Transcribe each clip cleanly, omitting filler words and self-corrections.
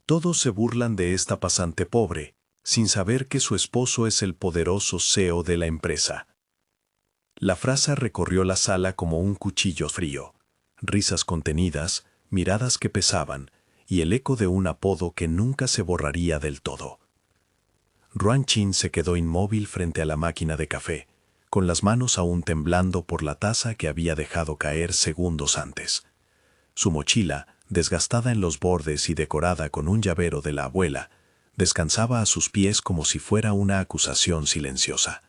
Todos se burlan de esta pasante pobre, sin saber que su esposo es el poderoso CEO de la empresa. La frase recorrió la sala como un cuchillo frío. Risas contenidas, miradas que pesaban, y el eco de un apodo que nunca se borraría del todo. Ruan Chin se quedó inmóvil frente a la máquina de café, con las manos aún temblando por la taza que había dejado caer segundos antes. Su mochila, desgastada en los bordes y decorada con un llavero de la abuela, descansaba a sus pies como si fuera una acusación silenciosa.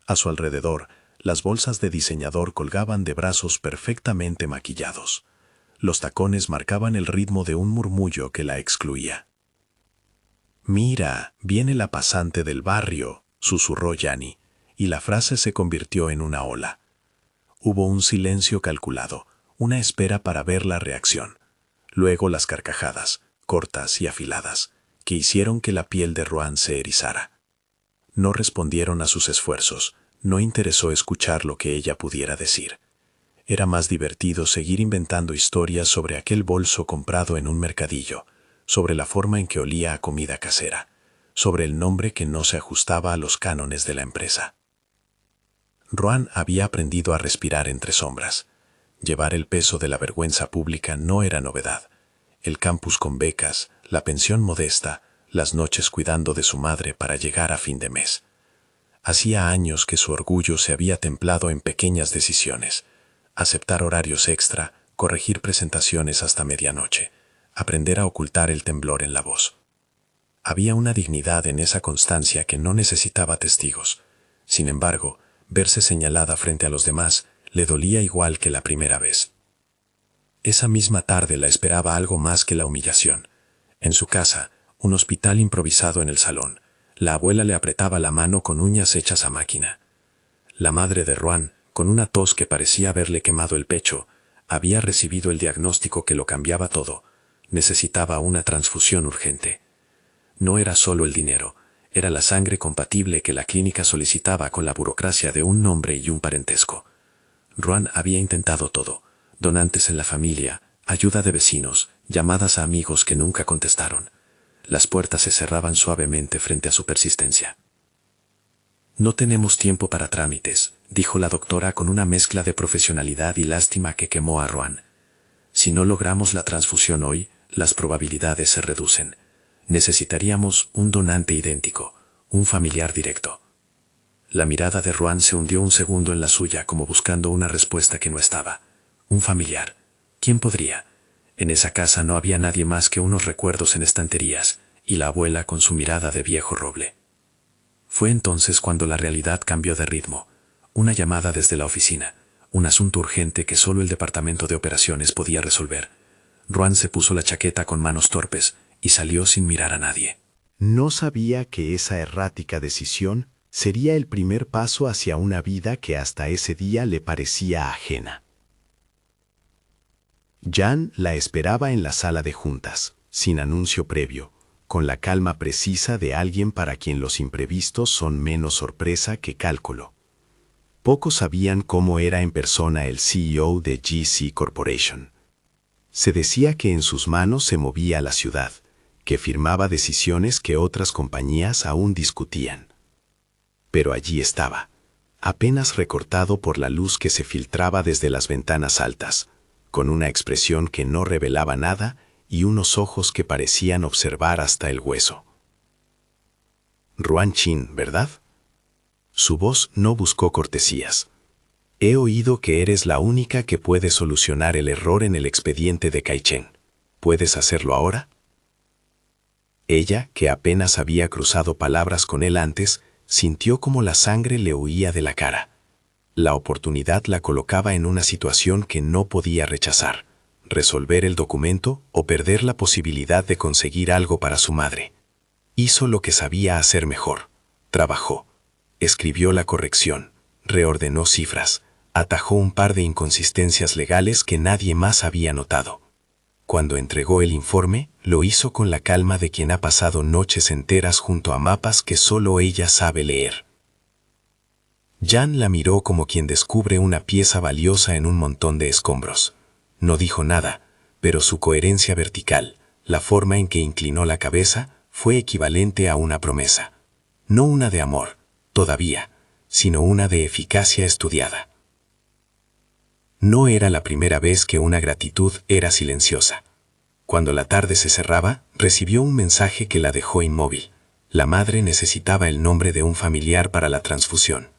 A su alrededor, las bolsas de diseñador colgaban de brazos perfectamente maquillados. Los tacones marcaban el ritmo de un murmullo que la excluía. «Mira, viene la pasante del barrio», susurró Yanni, y la frase se convirtió en una ola. Hubo un silencio calculado, una espera para ver la reacción. Luego las carcajadas, cortas y afiladas, que hicieron que la piel de Ruan se erizara. No respondieron a sus esfuerzos, no interesó escuchar lo que ella pudiera decir. Era más divertido seguir inventando historias sobre aquel bolso comprado en un mercadillo, sobre la forma en que olía a comida casera, sobre el nombre que no se ajustaba a los cánones de la empresa. Ruan había aprendido a respirar entre sombras. Llevar el peso de la vergüenza pública no era novedad. El campus con becas, la pensión modesta, las noches cuidando de su madre para llegar a fin de mes. Hacía años que su orgullo se había templado en pequeñas decisiones. Aceptar horarios extra, corregir presentaciones hasta medianoche, aprender a ocultar el temblor en la voz. Había una dignidad en esa constancia que no necesitaba testigos. Sin embargo, verse señalada frente a los demás le dolía igual que la primera vez. Esa misma tarde la esperaba algo más que la humillación. En su casa, un hospital improvisado en el salón. La abuela le apretaba la mano con uñas hechas a máquina. La madre de Ruan, con una tos que parecía haberle quemado el pecho, había recibido el diagnóstico que lo cambiaba todo. Necesitaba una transfusión urgente. No era solo el dinero, era la sangre compatible que la clínica solicitaba con la burocracia de un nombre y un parentesco. Ruan había intentado todo: donantes en la familia, ayuda de vecinos, llamadas a amigos que nunca contestaron. Las puertas se cerraban suavemente frente a su persistencia. «No tenemos tiempo para trámites», dijo la doctora con una mezcla de profesionalidad y lástima que quemó a Ruan. «Si no logramos la transfusión hoy, las probabilidades se reducen. Necesitaríamos un donante idéntico, un familiar directo». La mirada de Ruan se hundió un segundo en la suya como buscando una respuesta que no estaba. Un familiar. ¿Quién podría? En esa casa no había nadie más que unos recuerdos en estanterías, y la abuela con su mirada de viejo roble. Fue entonces cuando la realidad cambió de ritmo. Una llamada desde la oficina, un asunto urgente que solo el departamento de operaciones podía resolver. Ruan se puso la chaqueta con manos torpes y salió sin mirar a nadie. No sabía que esa errática decisión sería el primer paso hacia una vida que hasta ese día le parecía ajena. Jan la esperaba en la sala de juntas, sin anuncio previo, con la calma precisa de alguien para quien los imprevistos son menos sorpresa que cálculo. Pocos sabían cómo era en persona el CEO de GC Corporation. Se decía que en sus manos se movía la ciudad, que firmaba decisiones que otras compañías aún discutían. Pero allí estaba, apenas recortado por la luz que se filtraba desde las ventanas altas, con una expresión que no revelaba nada y unos ojos que parecían observar hasta el hueso. Ruan Chin, ¿verdad? Su voz no buscó cortesías. He oído que eres la única que puede solucionar el error en el expediente de Kai-Chen. ¿Puedes hacerlo ahora? Ella, que apenas había cruzado palabras con él antes, sintió como la sangre le huía de la cara. La oportunidad la colocaba en una situación que no podía rechazar: resolver el documento o perder la posibilidad de conseguir algo para su madre. Hizo lo que sabía hacer mejor. Trabajó. Escribió la corrección, reordenó cifras, atajó un par de inconsistencias legales que nadie más había notado. Cuando entregó el informe, lo hizo con la calma de quien ha pasado noches enteras junto a mapas que solo ella sabe leer. Jan la miró como quien descubre una pieza valiosa en un montón de escombros. No dijo nada, pero su coherencia vertical, La forma en que inclinó la cabeza fue equivalente a una promesa. No una de amor, todavía, sino una de eficacia estudiada. No era la primera vez que una gratitud era silenciosa. Cuando la tarde se cerraba, recibió un mensaje que la dejó inmóvil. La madre necesitaba el nombre de un familiar para la transfusión.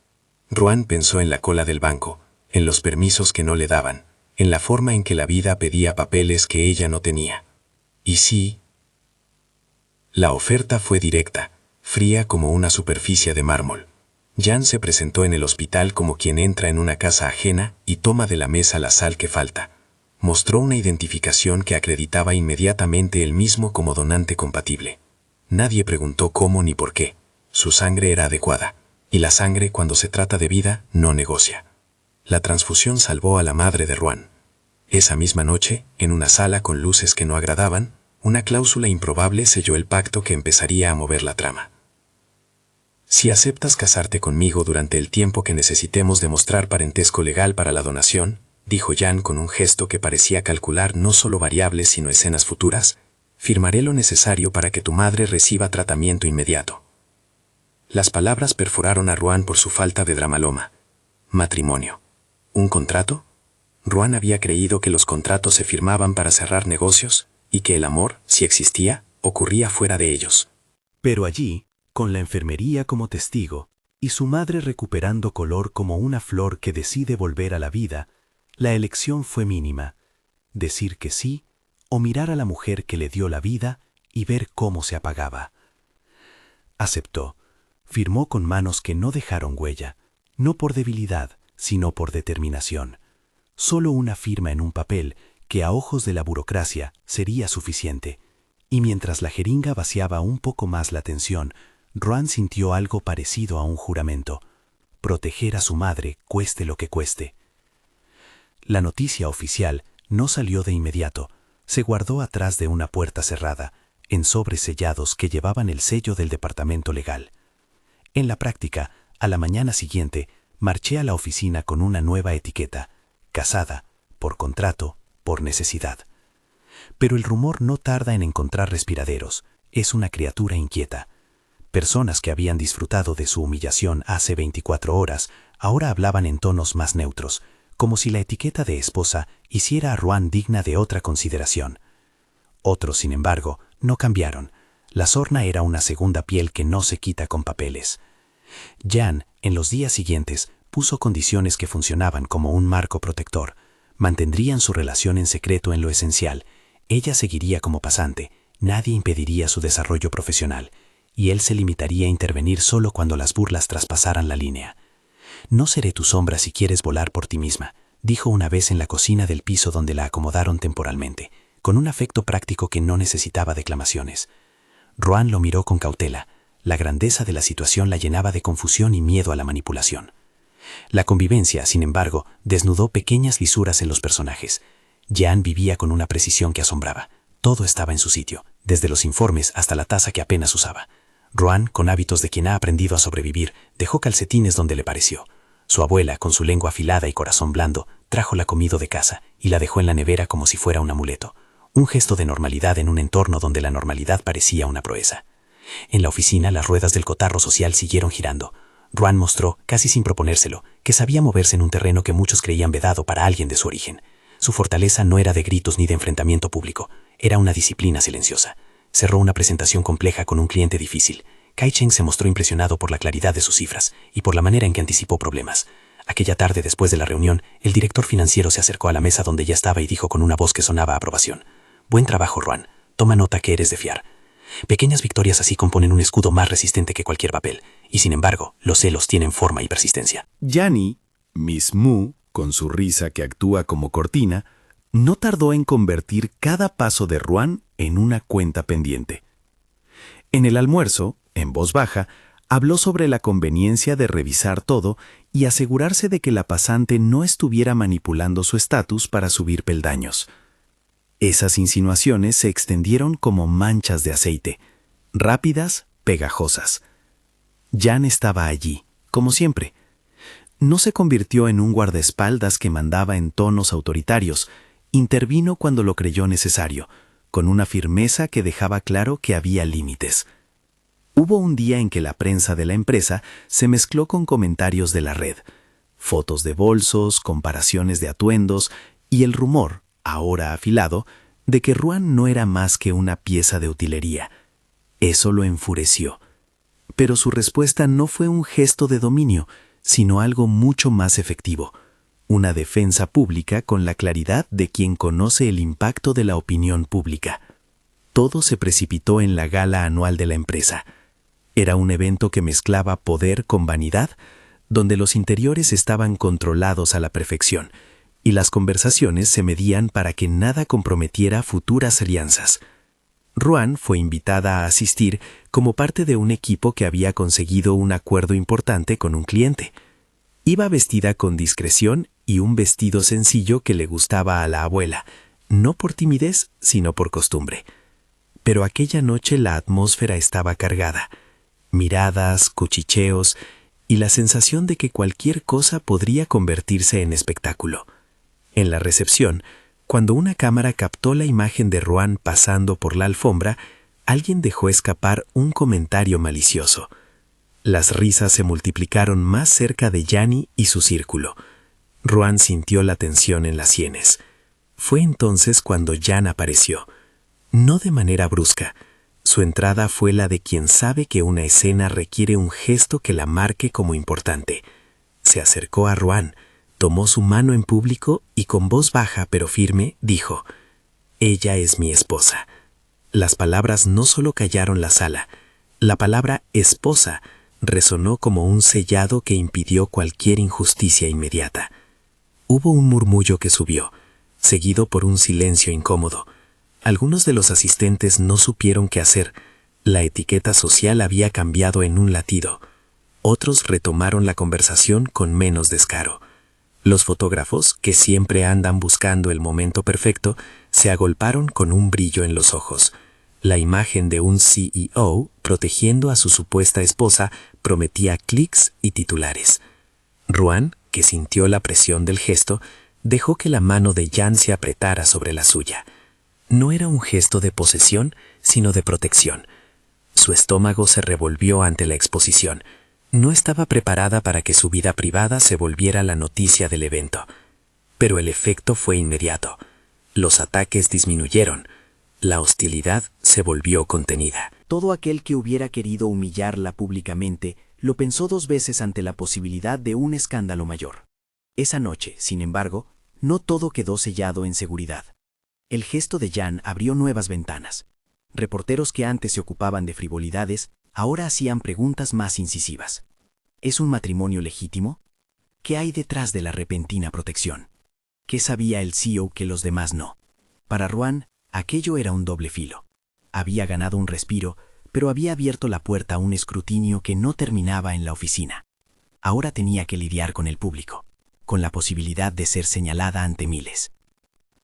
Ruan pensó en la cola del banco, en los permisos que no le daban, en la forma en que la vida pedía papeles que ella no tenía. ¿Y sí? La oferta fue directa, fría como una superficie de mármol. Jan se presentó en el hospital como quien entra en una casa ajena y toma de la mesa la sal que falta. Mostró una identificación que acreditaba inmediatamente él mismo como donante compatible. Nadie preguntó cómo ni por qué. Su sangre era adecuada, y la sangre, cuando se trata de vida, no negocia. La transfusión salvó a la madre de Ruan. Esa misma noche, en una sala con luces que no agradaban, una cláusula improbable selló el pacto que empezaría a mover la trama. Si aceptas casarte conmigo durante el tiempo que necesitemos demostrar parentesco legal para la donación, dijo Jan con un gesto que parecía calcular no solo variables sino escenas futuras, firmaré lo necesario para que tu madre reciba tratamiento inmediato. Las palabras perforaron a Ruan por su falta de dramaloma. Matrimonio. ¿Un contrato? Ruan había creído que los contratos se firmaban para cerrar negocios y que el amor, si existía, ocurría fuera de ellos. Pero allí, con la enfermería como testigo y su madre recuperando color como una flor que decide volver a la vida, la elección fue mínima: decir que sí o mirar a la mujer que le dio la vida y ver cómo se apagaba. Aceptó. Firmó con manos que no dejaron huella, no por debilidad, sino por determinación. Solo una firma en un papel que a ojos de la burocracia sería suficiente. Y mientras la jeringa vaciaba un poco más la tensión, Ruan sintió algo parecido a un juramento: proteger a su madre, cueste lo que cueste. La noticia oficial no salió de inmediato, se guardó atrás de una puerta cerrada, en sobres sellados que llevaban el sello del departamento legal. En la práctica, a la mañana siguiente, marché a la oficina con una nueva etiqueta: casada, por contrato, por necesidad. Pero el rumor no tarda en encontrar respiraderos, es una criatura inquieta. Personas que habían disfrutado de su humillación hace 24 horas, ahora hablaban en tonos más neutros, como si la etiqueta de esposa hiciera a Ruan digna de otra consideración. Otros, sin embargo, no cambiaron. La sorna era una segunda piel que no se quita con papeles. Jan, en los días siguientes, puso condiciones que funcionaban como un marco protector. Mantendrían su relación en secreto en lo esencial. Ella seguiría como pasante, nadie impediría su desarrollo profesional, y él se limitaría a intervenir solo cuando las burlas traspasaran la línea. «No seré tu sombra si quieres volar por ti misma», dijo una vez en la cocina del piso donde la acomodaron temporalmente, con un afecto práctico que no necesitaba declamaciones. Ruan lo miró con cautela. La grandeza de la situación la llenaba de confusión y miedo a la manipulación. La convivencia, sin embargo, desnudó pequeñas lisuras en los personajes. Jan vivía con una precisión que asombraba. Todo estaba en su sitio, desde los informes hasta la taza que apenas usaba. Ruan, con hábitos de quien ha aprendido a sobrevivir, dejó calcetines donde le pareció. Su abuela, con su lengua afilada y corazón blando, trajo la comida de casa y la dejó en la nevera como si fuera un amuleto. Un gesto de normalidad en un entorno donde la normalidad parecía una proeza. En la oficina, las ruedas del cotarro social siguieron girando. Ruan mostró, casi sin proponérselo, que sabía moverse en un terreno que muchos creían vedado para alguien de su origen. Su fortaleza no era de gritos ni de enfrentamiento público, era una disciplina silenciosa. Cerró una presentación compleja con un cliente difícil. Kai-Cheng se mostró impresionado por la claridad de sus cifras y por la manera en que anticipó problemas. Aquella tarde, después de la reunión, el director financiero se acercó a la mesa donde ya estaba y dijo con una voz que sonaba a aprobación: «Buen trabajo, Ruan. Toma nota que eres de fiar». Pequeñas victorias así componen un escudo más resistente que cualquier papel, y sin embargo, los celos tienen forma y persistencia. Yani, Miss Mu, con su risa que actúa como cortina, no tardó en convertir cada paso de Ruan en una cuenta pendiente. En el almuerzo, en voz baja, habló sobre la conveniencia de revisar todo y asegurarse de que la pasante no estuviera manipulando su estatus para subir peldaños. Esas insinuaciones se extendieron como manchas de aceite, rápidas, pegajosas. Jan estaba allí, como siempre. No se convirtió en un guardaespaldas que mandaba en tonos autoritarios. Intervino cuando lo creyó necesario. con una firmeza que dejaba claro que había límites. Hubo un día en que la prensa de la empresa se mezcló con comentarios de la red, fotos de bolsos, comparaciones de atuendos y el rumor, ahora afilado, de que Ruan no era más que una pieza de utilería. Eso lo enfureció. Pero su respuesta no fue un gesto de dominio, sino algo mucho más efectivo, una defensa pública con la claridad de quien conoce el impacto de la opinión pública. Todo se precipitó en la gala anual de la empresa. Era un evento que mezclaba poder con vanidad, donde los interiores estaban controlados a la perfección, y las conversaciones se medían para que nada comprometiera futuras alianzas. Ruan fue invitada a asistir como parte de un equipo que había conseguido un acuerdo importante con un cliente. Iba vestida con discreción y un vestido sencillo que le gustaba a la abuela, no por timidez, sino por costumbre. Pero aquella noche la atmósfera estaba cargada. Miradas, cuchicheos y la sensación de que cualquier cosa podría convertirse en espectáculo. En la recepción, cuando una cámara captó la imagen de Ruan pasando por la alfombra, alguien dejó escapar un comentario malicioso. Las risas se multiplicaron más cerca de Gianni y su círculo. Ruan sintió la tensión en las sienes. Fue entonces cuando Jan apareció. No de manera brusca. Su entrada fue la de quien sabe que una escena requiere un gesto que la marque como importante. Se acercó a Ruan, tomó su mano en público y con voz baja pero firme dijo: «Ella es mi esposa». Las palabras no solo callaron la sala. La palabra esposa resonó como un sellado que impidió cualquier injusticia inmediata. Hubo un murmullo que subió, seguido por un silencio incómodo. Algunos de los asistentes no supieron qué hacer. La etiqueta social había cambiado en un latido. Otros retomaron la conversación con menos descaro. Los fotógrafos, que siempre andan buscando el momento perfecto, se agolparon con un brillo en los ojos. La imagen de un CEO protegiendo a su supuesta esposa prometía clics y titulares. Ruan, que sintió la presión del gesto, dejó que la mano de Jan se apretara sobre la suya. No era un gesto de posesión, sino de protección. Su estómago se revolvió ante la exposición. No estaba preparada para que su vida privada se volviera la noticia del evento. Pero el efecto fue inmediato. Los ataques disminuyeron. La hostilidad se volvió contenida. Todo aquel que hubiera querido humillarla públicamente lo pensó 2 veces ante la posibilidad de un escándalo mayor. Esa noche, sin embargo, no todo quedó sellado en seguridad. El gesto de Jan abrió nuevas ventanas. Reporteros que antes se ocupaban de frivolidades, ahora hacían preguntas más incisivas. ¿Es un matrimonio legítimo? ¿Qué hay detrás de la repentina protección? ¿Qué sabía el CEO que los demás no? Para Ruan, aquello era un doble filo. Había ganado un respiro, pero había abierto la puerta a un escrutinio que no terminaba en la oficina. Ahora tenía que lidiar con el público, con la posibilidad de ser señalada ante miles.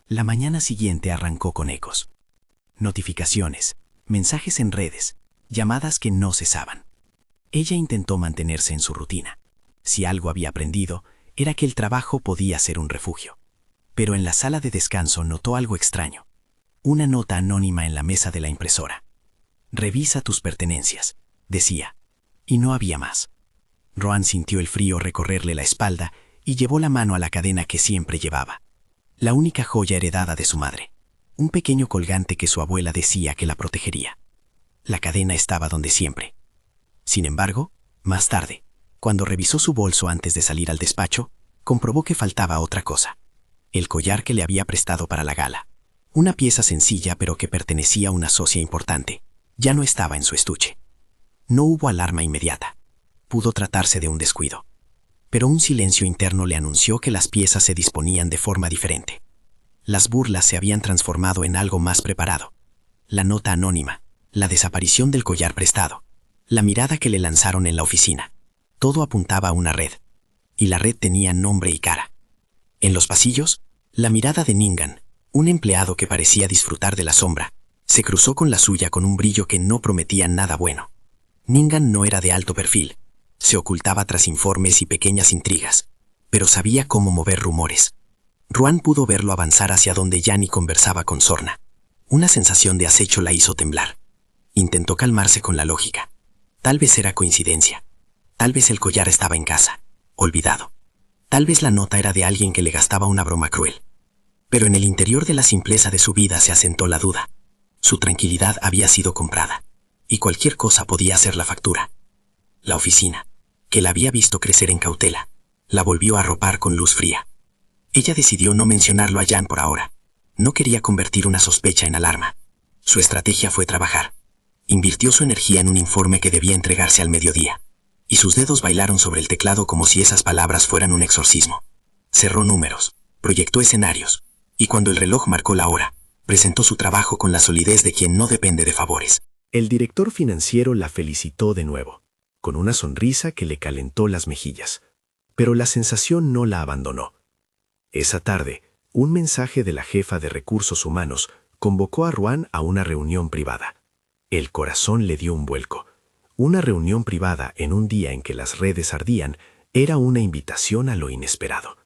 La mañana siguiente arrancó con ecos. Notificaciones, mensajes en redes, llamadas que no cesaban. Ella intentó mantenerse en su rutina. Si algo había aprendido, era que el trabajo podía ser un refugio. Pero en la sala de descanso notó algo extraño. Una nota anónima en la mesa de la impresora. «Revisa tus pertenencias», decía. Y no había más. Ruan sintió el frío recorrerle la espalda y llevó la mano a la cadena que siempre llevaba. La única joya heredada de su madre. Un pequeño colgante que su abuela decía que la protegería. La cadena estaba donde siempre. Sin embargo, más tarde, cuando revisó su bolso antes de salir al despacho, comprobó que faltaba otra cosa. El collar que le había prestado para la gala. Una pieza sencilla pero que pertenecía a una socia importante. Ya no estaba en su estuche. No hubo alarma inmediata. Pudo tratarse de un descuido. Pero un silencio interno le anunció que las piezas se disponían de forma diferente. Las burlas se habían transformado en algo más preparado. La nota anónima, la desaparición del collar prestado, la mirada que le lanzaron en la oficina. Todo apuntaba a una red. Y la red tenía nombre y cara. En los pasillos, la mirada de Ningan, un empleado que parecía disfrutar de la sombra, se cruzó con la suya con un brillo que no prometía nada bueno. Ningan no era de alto perfil. Se ocultaba tras informes y pequeñas intrigas, pero sabía cómo mover rumores. Ruan pudo verlo avanzar hacia donde Gianni conversaba con sorna. Una sensación de acecho la hizo temblar. Intentó calmarse con la lógica. Tal vez era coincidencia. Tal vez el collar estaba en casa, olvidado. Tal vez la nota era de alguien que le gastaba una broma cruel. Pero en el interior de la simpleza de su vida se asentó la duda. Su tranquilidad había sido comprada, y cualquier cosa podía hacer la factura. La oficina, que la había visto crecer en cautela, la volvió a arropar con luz fría. Ella decidió no mencionarlo a Jan por ahora. No quería convertir una sospecha en alarma. Su estrategia fue trabajar. Invirtió su energía en un informe que debía entregarse al mediodía, y sus dedos bailaron sobre el teclado como si esas palabras fueran un exorcismo. Cerró números, proyectó escenarios, y cuando el reloj marcó la hora, presentó su trabajo con la solidez de quien no depende de favores. El director financiero la felicitó de nuevo, con una sonrisa que le calentó las mejillas, pero la sensación no la abandonó. Esa tarde, un mensaje de la jefa de recursos humanos convocó a Ruan a una reunión privada. El corazón le dio un vuelco. Una reunión privada en un día en que las redes ardían era una invitación a lo inesperado.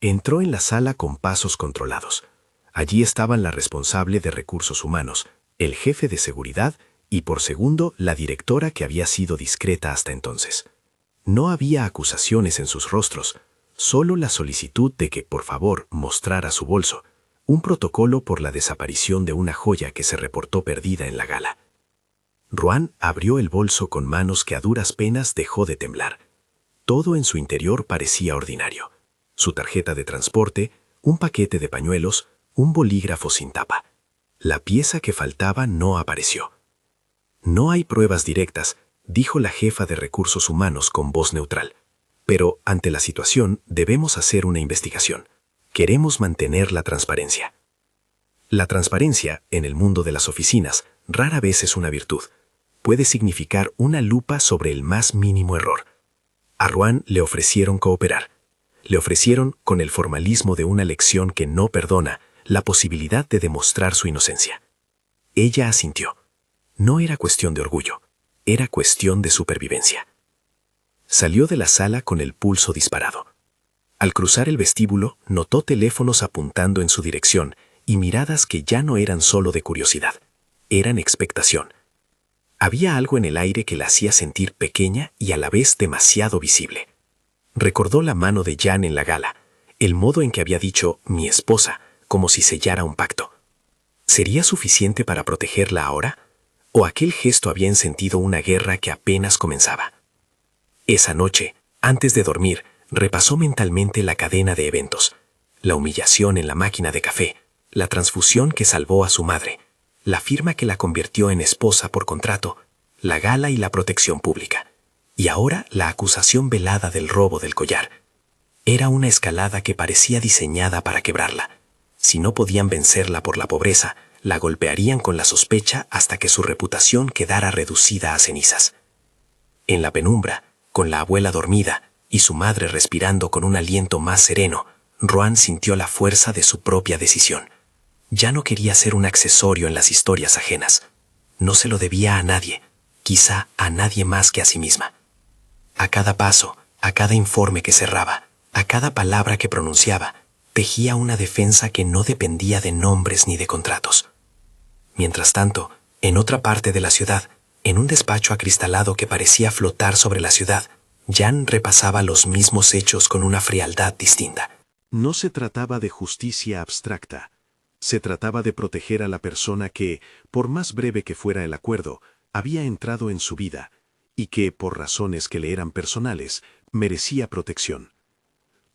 Entró en la sala con pasos controlados. Allí estaban la responsable de recursos humanos, el jefe de seguridad y, por segundo, la directora que había sido discreta hasta entonces. No había acusaciones en sus rostros, solo la solicitud de que, por favor, mostrara su bolso, un protocolo por la desaparición de una joya que se reportó perdida en la gala. Ruan abrió el bolso con manos que a duras penas dejó de temblar. Todo en su interior parecía ordinario. Su tarjeta de transporte, un paquete de pañuelos, un bolígrafo sin tapa. La pieza que faltaba no apareció. No hay pruebas directas, dijo la jefa de recursos humanos con voz neutral. Pero, ante la situación, debemos hacer una investigación. Queremos mantener la transparencia. La transparencia, en el mundo de las oficinas, rara vez es una virtud. Puede significar una lupa sobre el más mínimo error. A Ruan le ofrecieron cooperar. Le ofrecieron, con el formalismo de una lección que no perdona, la posibilidad de demostrar su inocencia. Ella asintió. No era cuestión de orgullo, era cuestión de supervivencia. Salió de la sala con el pulso disparado. Al cruzar el vestíbulo, notó teléfonos apuntando en su dirección y miradas que ya no eran solo de curiosidad, eran expectación. Había algo en el aire que la hacía sentir pequeña y a la vez demasiado visible. Recordó la mano de Jan en la gala, el modo en que había dicho «mi esposa», como si sellara un pacto. ¿Sería suficiente para protegerla ahora? ¿O aquel gesto había encendido una guerra que apenas comenzaba? Esa noche, antes de dormir, repasó mentalmente la cadena de eventos, la humillación en la máquina de café, la transfusión que salvó a su madre, la firma que la convirtió en esposa por contrato, la gala y la protección pública, y ahora la acusación velada del robo del collar. Era una escalada que parecía diseñada para quebrarla. Si no podían vencerla por la pobreza, la golpearían con la sospecha hasta que su reputación quedara reducida a cenizas. En la penumbra, con la abuela dormida y su madre respirando con un aliento más sereno, Ruan sintió la fuerza de su propia decisión. Ya no quería ser un accesorio en las historias ajenas. No se lo debía a nadie, quizá a nadie más que a sí misma. A cada paso, a cada informe que cerraba, a cada palabra que pronunciaba, tejía una defensa que no dependía de nombres ni de contratos. Mientras tanto, en otra parte de la ciudad, en un despacho acristalado que parecía flotar sobre la ciudad, Jan repasaba los mismos hechos con una frialdad distinta. No se trataba de justicia abstracta. Se trataba de proteger a la persona que, por más breve que fuera el acuerdo, había entrado en su vida y que, por razones que le eran personales, merecía protección.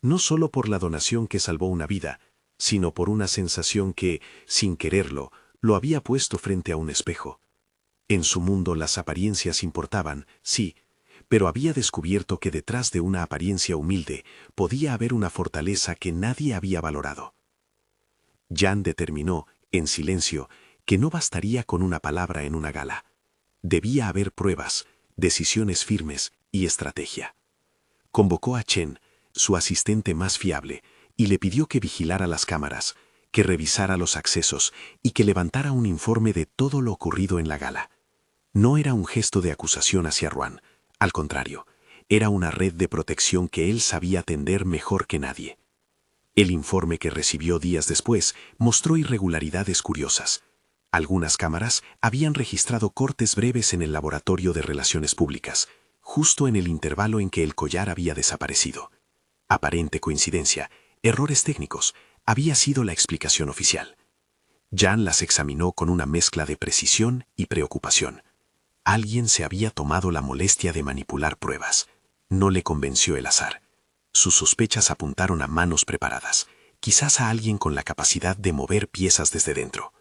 No solo por la donación que salvó una vida, sino por una sensación que, sin quererlo, lo había puesto frente a un espejo. En su mundo las apariencias importaban, sí, pero había descubierto que detrás de una apariencia humilde podía haber una fortaleza que nadie había valorado. Jan determinó, en silencio, que no bastaría con una palabra en una gala. Debía haber pruebas, decisiones firmes y estrategia. Convocó a Chen, su asistente más fiable, y le pidió que vigilara las cámaras, que revisara los accesos y que levantara un informe de todo lo ocurrido en la gala. No era un gesto de acusación hacia Ruan, al contrario, era una red de protección que él sabía tender mejor que nadie. El informe que recibió días después mostró irregularidades curiosas. Algunas cámaras habían registrado cortes breves en el laboratorio de relaciones públicas, justo en el intervalo en que el collar había desaparecido. Aparente coincidencia, errores técnicos, había sido la explicación oficial. Jan las examinó con una mezcla de precisión y preocupación. Alguien se había tomado la molestia de manipular pruebas. No le convenció el azar. Sus sospechas apuntaron a manos preparadas, quizás a alguien con la capacidad de mover piezas desde dentro.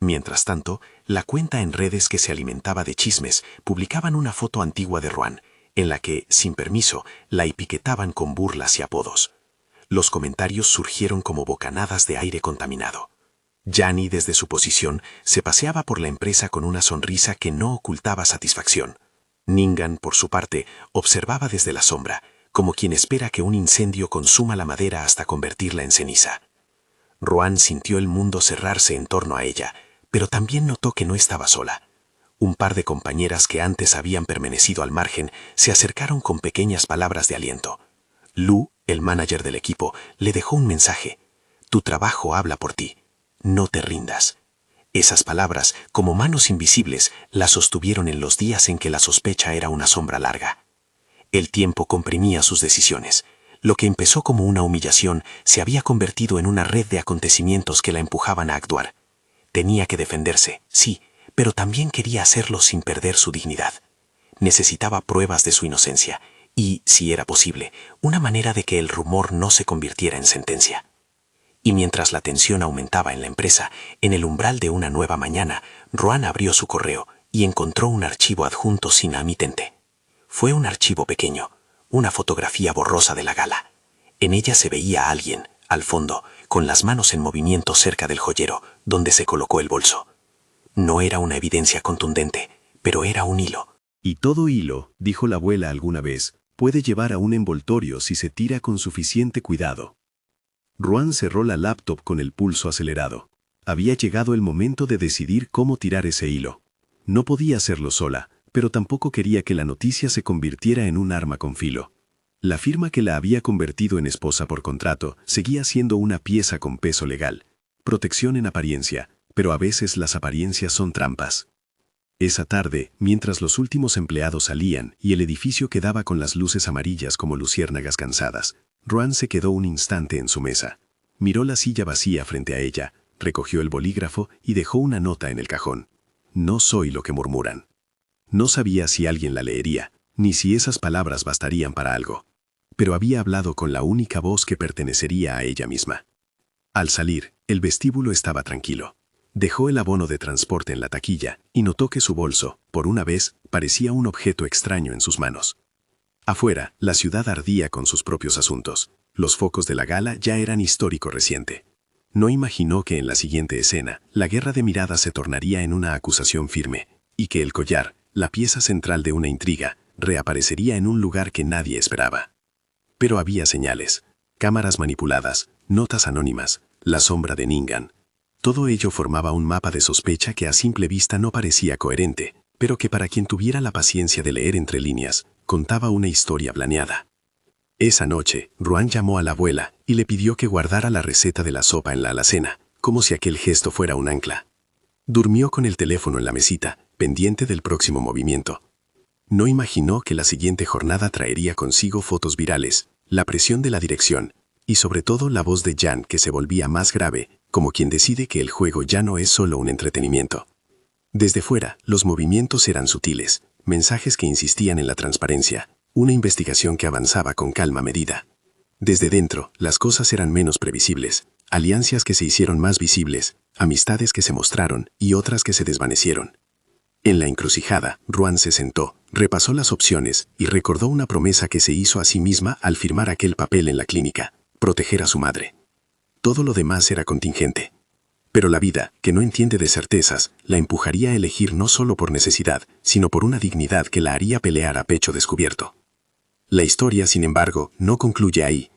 Mientras tanto, la cuenta en redes que se alimentaba de chismes publicaban una foto antigua de Ruan, en la que, sin permiso, la etiquetaban con burlas y apodos. Los comentarios surgieron como bocanadas de aire contaminado. Jani, desde su posición, se paseaba por la empresa con una sonrisa que no ocultaba satisfacción. Ningan, por su parte, observaba desde la sombra, como quien espera que un incendio consuma la madera hasta convertirla en ceniza. Ruan sintió el mundo cerrarse en torno a ella, pero también notó que no estaba sola. Un par de compañeras que antes habían permanecido al margen se acercaron con pequeñas palabras de aliento. Lu, el manager del equipo, le dejó un mensaje. Tu trabajo habla por ti. No te rindas. Esas palabras, como manos invisibles, la sostuvieron en los días en que la sospecha era una sombra larga. El tiempo comprimía sus decisiones. Lo que empezó como una humillación se había convertido en una red de acontecimientos que la empujaban a actuar. Tenía que defenderse, sí, pero también quería hacerlo sin perder su dignidad. Necesitaba pruebas de su inocencia y, si era posible, una manera de que el rumor no se convirtiera en sentencia. Y mientras la tensión aumentaba en la empresa, en el umbral de una nueva mañana, Ruan abrió su correo y encontró un archivo adjunto sin amitente. Fue un archivo pequeño, una fotografía borrosa de la gala. En ella se veía a alguien, al fondo, con las manos en movimiento cerca del joyero, donde se colocó el bolso. No era una evidencia contundente, pero era un hilo. Y todo hilo, dijo la abuela alguna vez, puede llevar a un envoltorio si se tira con suficiente cuidado. Ruan cerró la laptop con el pulso acelerado. Había llegado el momento de decidir cómo tirar ese hilo. No podía hacerlo sola, pero tampoco quería que la noticia se convirtiera en un arma con filo. La firma que la había convertido en esposa por contrato seguía siendo una pieza con peso legal. Protección en apariencia, pero a veces las apariencias son trampas. Esa tarde, mientras los últimos empleados salían y el edificio quedaba con las luces amarillas como luciérnagas cansadas, Ruan se quedó un instante en su mesa. Miró la silla vacía frente a ella, recogió el bolígrafo y dejó una nota en el cajón. No soy lo que murmuran. No sabía si alguien la leería, ni si esas palabras bastarían para algo. Pero había hablado con la única voz que pertenecería a ella misma. Al salir, el vestíbulo estaba tranquilo. Dejó el abono de transporte en la taquilla y notó que su bolso, por una vez, parecía un objeto extraño en sus manos. Afuera, la ciudad ardía con sus propios asuntos. Los focos de la gala ya eran histórico reciente. No imaginó que en la siguiente escena, la guerra de miradas se tornaría en una acusación firme, y que el collar, la pieza central de una intriga, reaparecería en un lugar que nadie esperaba. Pero había señales, cámaras manipuladas, notas anónimas, la sombra de Ningan. Todo ello formaba un mapa de sospecha que a simple vista no parecía coherente, pero que para quien tuviera la paciencia de leer entre líneas, contaba una historia planeada. Esa noche, Ruan llamó a la abuela y le pidió que guardara la receta de la sopa en la alacena, como si aquel gesto fuera un ancla. Durmió con el teléfono en la mesita, pendiente del próximo movimiento. No imaginó que la siguiente jornada traería consigo fotos virales, la presión de la dirección, y sobre todo la voz de Jan que se volvía más grave, como quien decide que el juego ya no es solo un entretenimiento. Desde fuera, los movimientos eran sutiles, mensajes que insistían en la transparencia, una investigación que avanzaba con calma medida. Desde dentro, las cosas eran menos previsibles, alianzas que se hicieron más visibles, amistades que se mostraron y otras que se desvanecieron. En la encrucijada, Ruan se sentó, repasó las opciones y recordó una promesa que se hizo a sí misma al firmar aquel papel en la clínica: proteger a su madre. Todo lo demás era contingente. Pero la vida, que no entiende de certezas, la empujaría a elegir no solo por necesidad, sino por una dignidad que la haría pelear a pecho descubierto. La historia, sin embargo, no concluye ahí.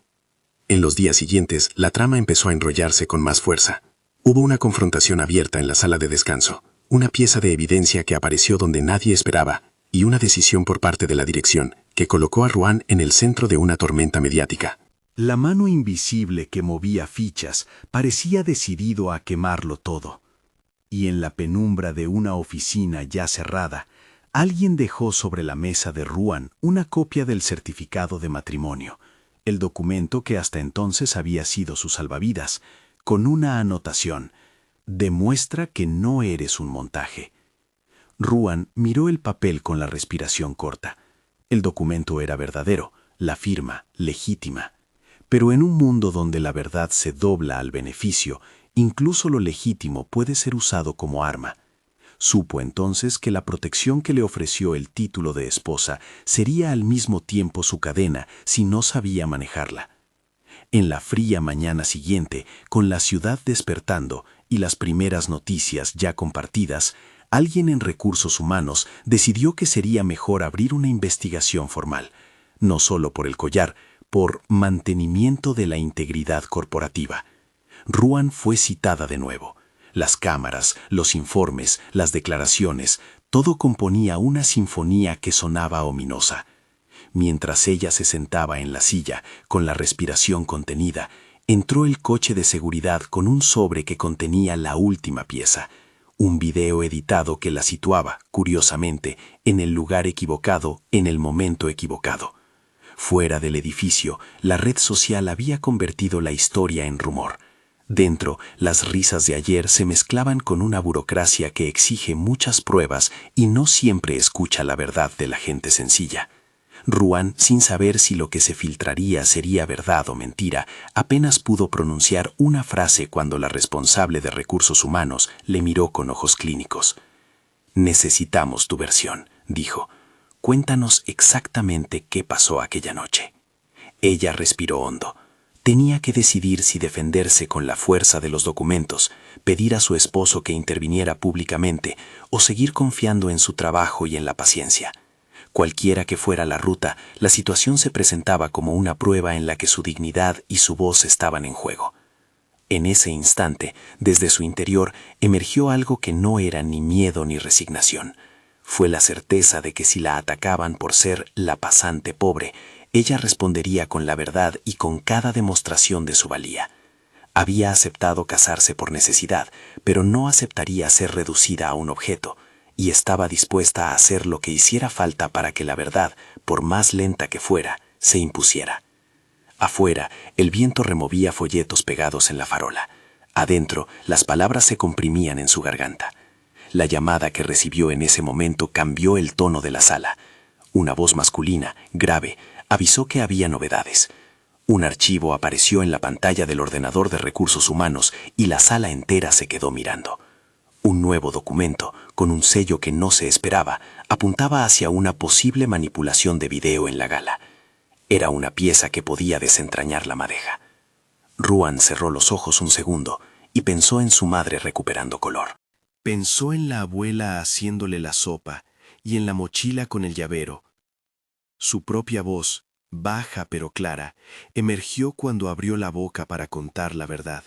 En los días siguientes, la trama empezó a enrollarse con más fuerza. Hubo una confrontación abierta en la sala de descanso, una pieza de evidencia que apareció donde nadie esperaba, y una decisión por parte de la dirección, que colocó a Ruan en el centro de una tormenta mediática. La mano invisible que movía fichas parecía decidido a quemarlo todo. y en la penumbra de una oficina ya cerrada, alguien dejó sobre la mesa de Ruan una copia del certificado de matrimonio, el documento que hasta entonces había sido su salvavidas, con una anotación: demuestra que no eres un montaje. Ruan miró el papel con la respiración corta. El documento era verdadero, la firma legítima. Pero en un mundo donde la verdad se dobla al beneficio, incluso lo legítimo puede ser usado como arma. Supo entonces que la protección que le ofreció el título de esposa sería al mismo tiempo su cadena si no sabía manejarla. En la fría mañana siguiente, con la ciudad despertando y las primeras noticias ya compartidas, alguien en recursos humanos decidió que sería mejor abrir una investigación formal, no solo por el collar, por mantenimiento de la integridad corporativa. Ruan fue citada de nuevo. Las cámaras, los informes, las declaraciones, todo componía una sinfonía que sonaba ominosa. Mientras ella se sentaba en la silla, con la respiración contenida, entró el coche de seguridad con un sobre que contenía la última pieza, un video editado que la situaba, curiosamente, en el lugar equivocado, en el momento equivocado. Fuera del edificio, la red social había convertido la historia en rumor. Dentro, las risas de ayer se mezclaban con una burocracia que exige muchas pruebas y no siempre escucha la verdad de la gente sencilla. Ruan, sin saber si lo que se filtraría sería verdad o mentira, apenas pudo pronunciar una frase cuando la responsable de recursos humanos le miró con ojos clínicos. «Necesitamos tu versión», dijo. «Cuéntanos exactamente qué pasó aquella noche». Ella respiró hondo. Tenía que decidir si defenderse con la fuerza de los documentos, pedir a su esposo que interviniera públicamente o seguir confiando en su trabajo y en la paciencia. Cualquiera que fuera la ruta, la situación se presentaba como una prueba en la que su dignidad y su voz estaban en juego. En ese instante, desde su interior, emergió algo que no era ni miedo ni resignación. Fue la certeza de que si la atacaban por ser la pasante pobre, ella respondería con la verdad y con cada demostración de su valía. Había aceptado casarse por necesidad, pero no aceptaría ser reducida a un objeto, y estaba dispuesta a hacer lo que hiciera falta para que la verdad, por más lenta que fuera, se impusiera. Afuera, el viento removía folletos pegados en la farola. Adentro, las palabras se comprimían en su garganta. La llamada que recibió en ese momento cambió el tono de la sala. Una voz masculina, grave, avisó que había novedades. Un archivo apareció en la pantalla del ordenador de recursos humanos y la sala entera se quedó mirando. Un nuevo documento, con un sello que no se esperaba, apuntaba hacia una posible manipulación de video en la gala. Era una pieza que podía desentrañar la madeja. Ruan cerró los ojos un segundo y pensó en su madre recuperando color. Pensó en la abuela haciéndole la sopa y en la mochila con el llavero. Su propia voz, baja pero clara, emergió cuando abrió la boca para contar la verdad.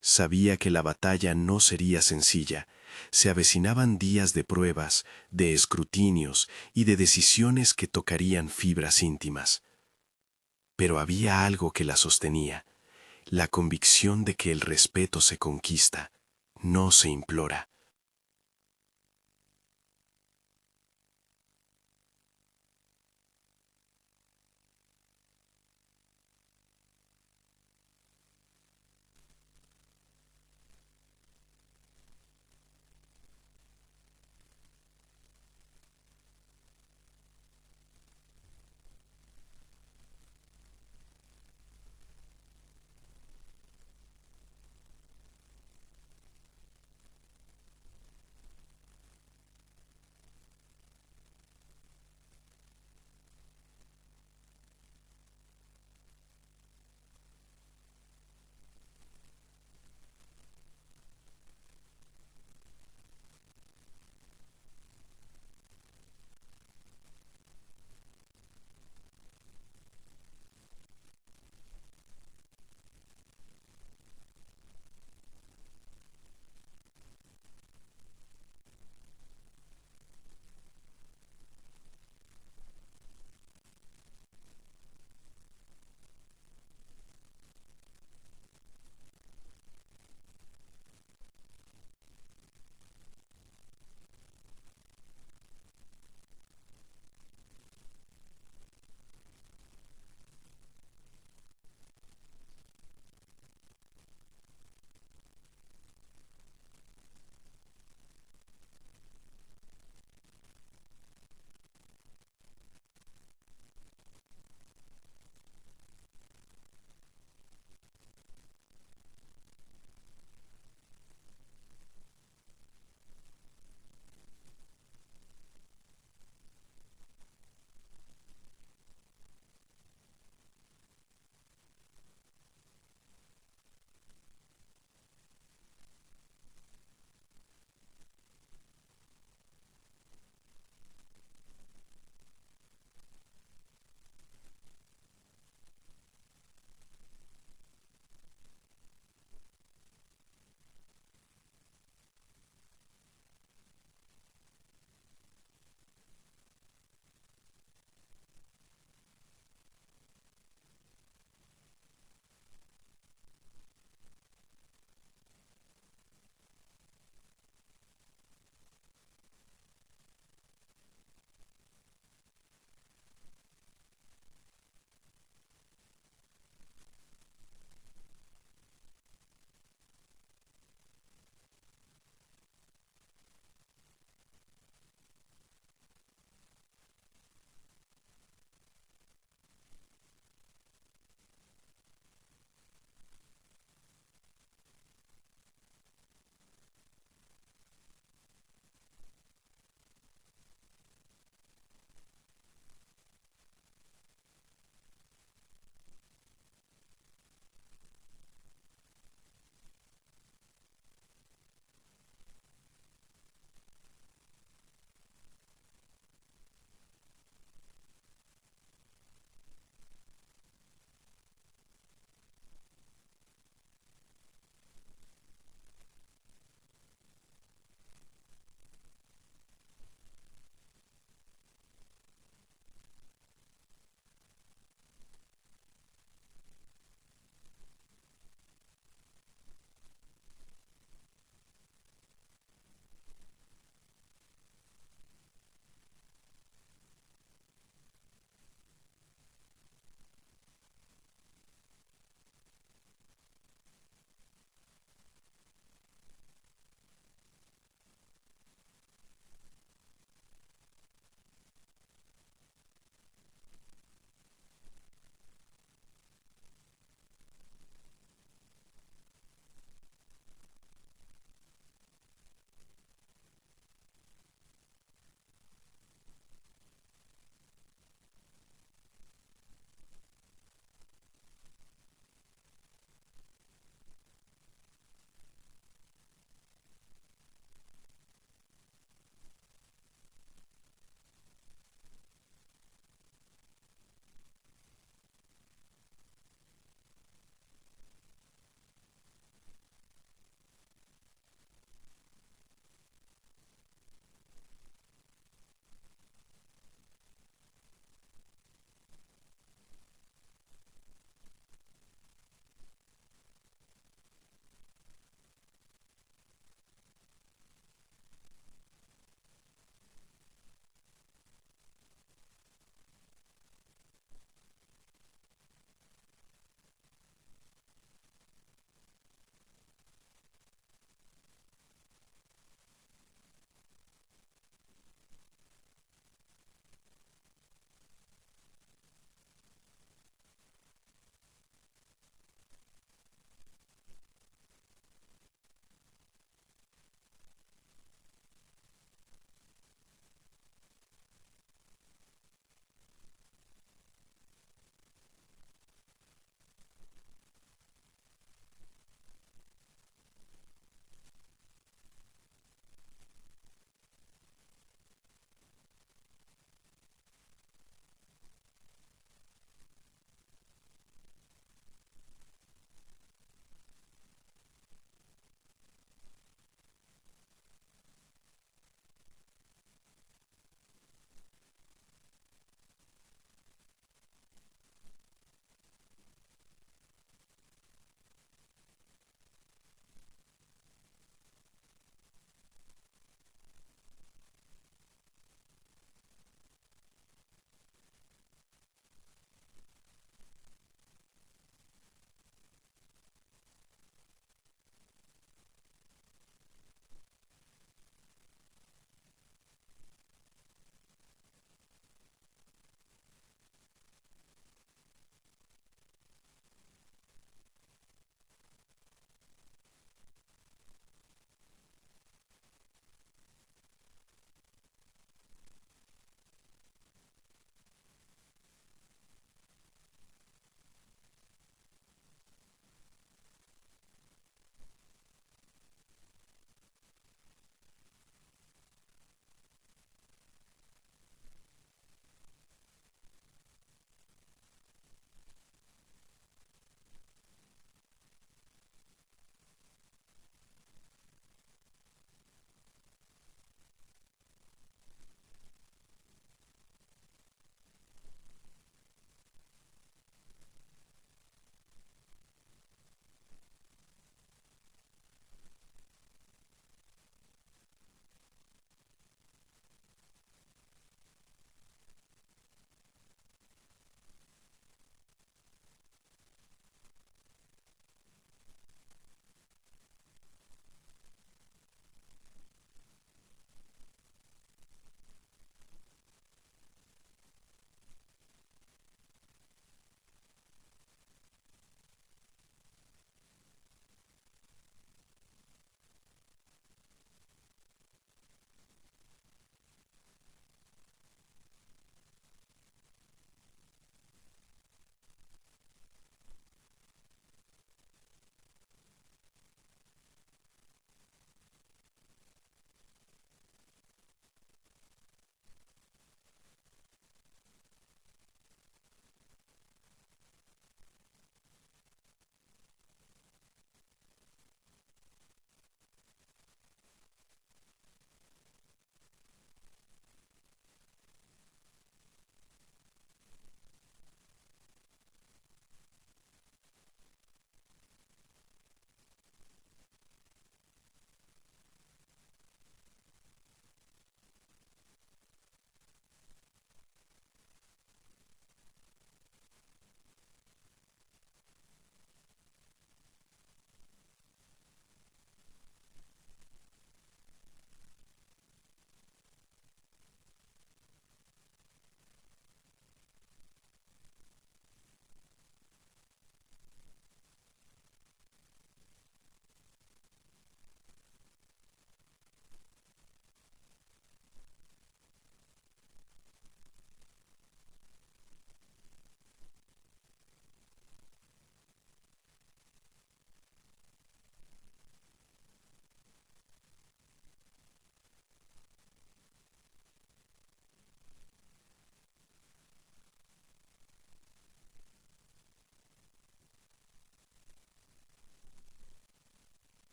Sabía que la batalla no sería sencilla. Se avecinaban días de pruebas, de escrutinios y de decisiones que tocarían fibras íntimas. Pero había algo que la sostenía, la convicción de que el respeto se conquista, no se implora.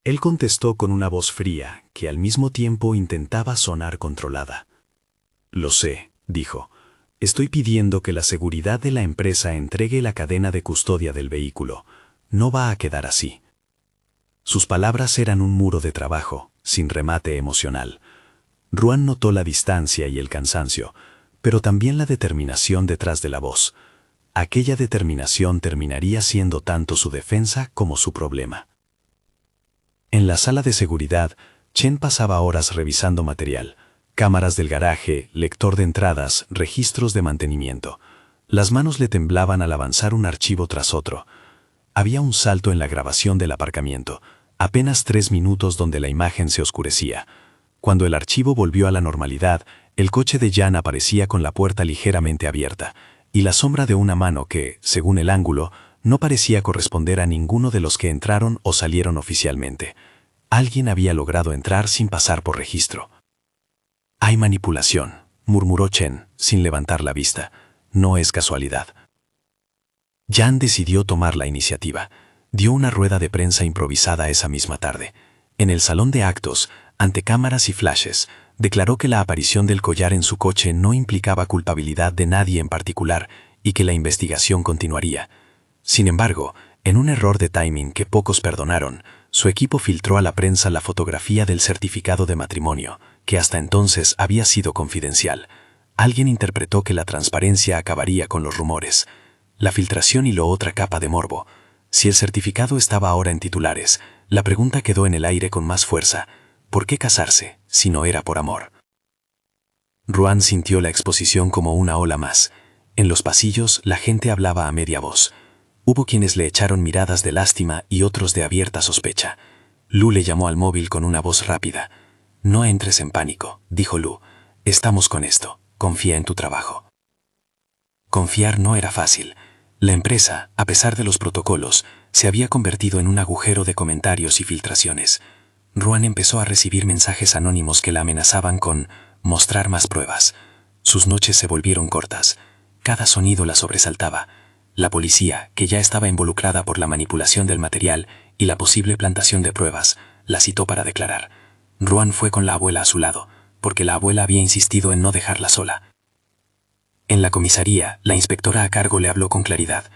Él contestó con una voz fría, que al mismo tiempo intentaba sonar controlada. «Lo sé», dijo. «Estoy pidiendo que la seguridad de la empresa entregue la cadena de custodia del vehículo. No va a quedar así». Sus palabras eran un muro de trabajo, sin remate emocional. Ruan notó la distancia y el cansancio, pero también la determinación detrás de la voz. Aquella determinación terminaría siendo tanto su defensa como su problema. En la sala de seguridad, Chen pasaba horas revisando material, cámaras del garaje, lector de entradas, registros de mantenimiento. Las manos le temblaban al avanzar un archivo tras otro. Había un salto en la grabación del aparcamiento, apenas 3 minutos donde la imagen se oscurecía. Cuando el archivo volvió a la normalidad, el coche de Jan aparecía con la puerta ligeramente abierta, y la sombra de una mano que, según el ángulo, no parecía corresponder a ninguno de los que entraron o salieron oficialmente. Alguien había logrado entrar sin pasar por registro. «Hay manipulación», murmuró Chen, sin levantar la vista. «No es casualidad». Jan decidió tomar la iniciativa. Dio una rueda de prensa improvisada esa misma tarde. En el salón de actos, ante cámaras y flashes, declaró que la aparición del collar en su coche no implicaba culpabilidad de nadie en particular y que la investigación continuaría. Sin embargo, en un error de timing que pocos perdonaron, su equipo filtró a la prensa la fotografía del certificado de matrimonio, que hasta entonces había sido confidencial. Alguien interpretó que la transparencia acabaría con los rumores. La filtración hiló otra capa de morbo. Si el certificado estaba ahora en titulares, la pregunta quedó en el aire con más fuerza. ¿Por qué casarse, si no era por amor? Ruan sintió la exposición como una ola más. En los pasillos, la gente hablaba a media voz. Hubo quienes le echaron miradas de lástima y otros de abierta sospecha. Lu le llamó al móvil con una voz rápida. «No entres en pánico», dijo Lu. «Estamos con esto. Confía en tu trabajo». Confiar no era fácil. La empresa, a pesar de los protocolos, se había convertido en un agujero de comentarios y filtraciones. Ruan empezó a recibir mensajes anónimos que la amenazaban con mostrar más pruebas. Sus noches se volvieron cortas. Cada sonido la sobresaltaba. La policía, que ya estaba involucrada por la manipulación del material y la posible plantación de pruebas, la citó para declarar. Ruan fue con la abuela a su lado, porque la abuela había insistido en no dejarla sola. En la comisaría, la inspectora a cargo le habló con claridad.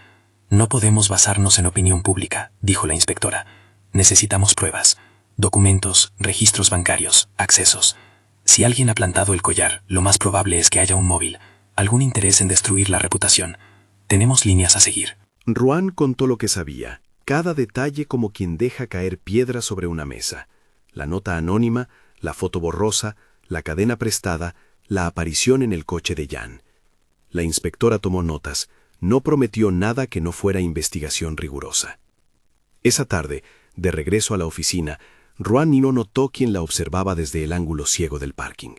«No podemos basarnos en opinión pública», dijo la inspectora. «Necesitamos pruebas, documentos, registros bancarios, accesos. Si alguien ha plantado el collar, lo más probable es que haya un móvil, algún interés en destruir la reputación. Tenemos líneas a seguir». Ruan contó lo que sabía, cada detalle como quien deja caer piedras sobre una mesa. La nota anónima, la foto borrosa, la cadena prestada, la aparición en el coche de Jan. La inspectora tomó notas, no prometió nada que no fuera investigación rigurosa. Esa tarde, de regreso a la oficina, Ruan no notó quien la observaba desde el ángulo ciego del parking.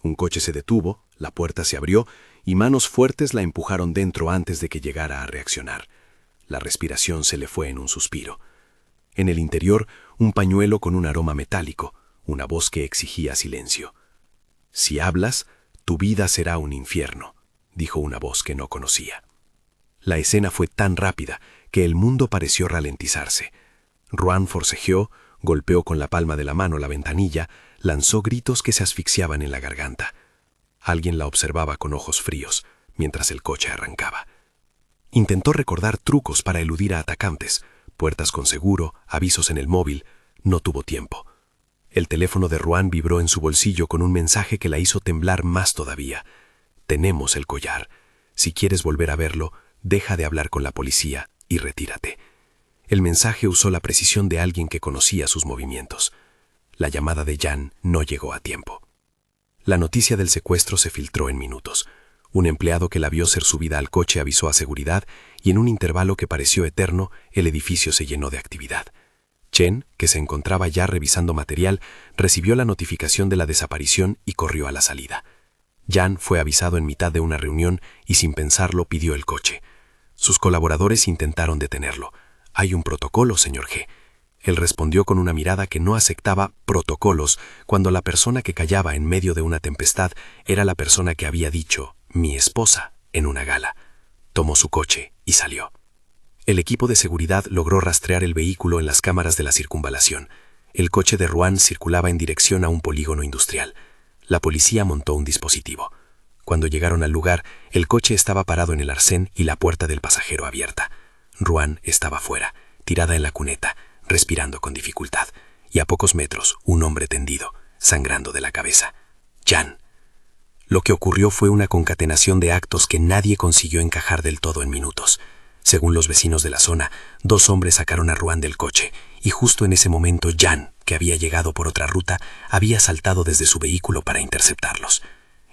Un coche se detuvo, la puerta se abrió y manos fuertes la empujaron dentro antes de que llegara a reaccionar. La respiración se le fue en un suspiro. En el interior, un pañuelo con un aroma metálico, una voz que exigía silencio. «Si hablas, tu vida será un infierno», dijo una voz que no conocía. La escena fue tan rápida que el mundo pareció ralentizarse. Ruan forcejeó, golpeó con la palma de la mano la ventanilla, lanzó gritos que se asfixiaban en la garganta. Alguien la observaba con ojos fríos, mientras el coche arrancaba. Intentó recordar trucos para eludir a atacantes, puertas con seguro, avisos en el móvil. No tuvo tiempo. El teléfono de Ruan vibró en su bolsillo con un mensaje que la hizo temblar más todavía. «Tenemos el collar. Si quieres volver a verlo, deja de hablar con la policía y retírate». El mensaje usó la precisión de alguien que conocía sus movimientos. La llamada de Jan no llegó a tiempo. La noticia del secuestro se filtró en minutos. Un empleado que la vio ser subida al coche avisó a seguridad y en un intervalo que pareció eterno, el edificio se llenó de actividad. Chen, que se encontraba ya revisando material, recibió la notificación de la desaparición y corrió a la salida. Jan fue avisado en mitad de una reunión y sin pensarlo pidió el coche. Sus colaboradores intentaron detenerlo. «Hay un protocolo, señor G». Él respondió con una mirada que no aceptaba protocolos cuando la persona que callaba en medio de una tempestad era la persona que había dicho «mi esposa» en una gala. Tomó su coche y salió. El equipo de seguridad logró rastrear el vehículo en las cámaras de la circunvalación. El coche de Ruan circulaba en dirección a un polígono industrial. La policía montó un dispositivo. Cuando llegaron al lugar, el coche estaba parado en el arcén y la puerta del pasajero abierta. Ruan estaba fuera, tirada en la cuneta, respirando con dificultad, y a pocos metros, un hombre tendido, sangrando de la cabeza. Jan. Lo que ocurrió fue una concatenación de actos que nadie consiguió encajar del todo en minutos. Según los vecinos de la zona, 2 hombres sacaron a Ruan del coche, y justo en ese momento Jan, que había llegado por otra ruta, había saltado desde su vehículo para interceptarlos.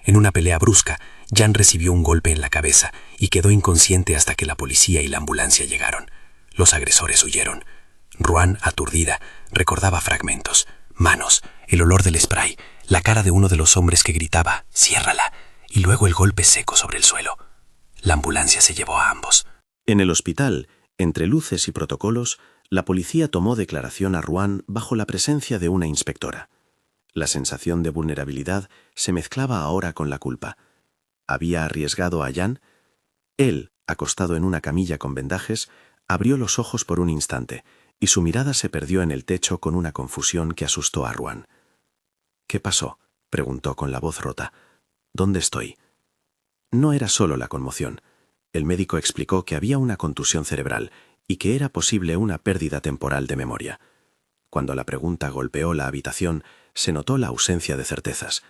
En una pelea brusca, Jan recibió un golpe en la cabeza y quedó inconsciente hasta que la policía y la ambulancia llegaron. Los agresores huyeron. Ruan, aturdida, recordaba fragmentos: manos, el olor del spray, la cara de uno de los hombres que gritaba «ciérrala», y luego el golpe seco sobre el suelo. La ambulancia se llevó a ambos. En el hospital, entre luces y protocolos, la policía tomó declaración a Ruan bajo la presencia de una inspectora. La sensación de vulnerabilidad se mezclaba ahora con la culpa. ¿Había arriesgado a Jan? Él, acostado en una camilla con vendajes, abrió los ojos por un instante y su mirada se perdió en el techo con una confusión que asustó a Ruan. «¿Qué pasó?», preguntó con la voz rota. «¿Dónde estoy?». No era solo la conmoción. El médico explicó que había una contusión cerebral y que era posible una pérdida temporal de memoria. Cuando la pregunta golpeó la habitación, se notó la ausencia de certezas.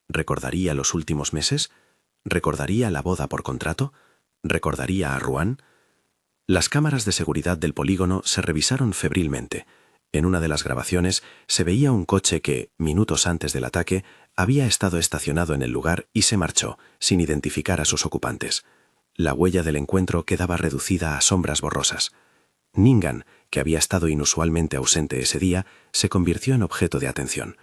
¿Recordaría los últimos meses? ¿Recordaría la boda por contrato? ¿Recordaría a Ruan? Las cámaras de seguridad del polígono se revisaron febrilmente. En una de las grabaciones se veía un coche que, minutos antes del ataque, había estado estacionado en el lugar y se marchó, sin identificar a sus ocupantes. La huella del encuentro quedaba reducida a sombras borrosas. Ningan, que había estado inusualmente ausente ese día, se convirtió en objeto de atención.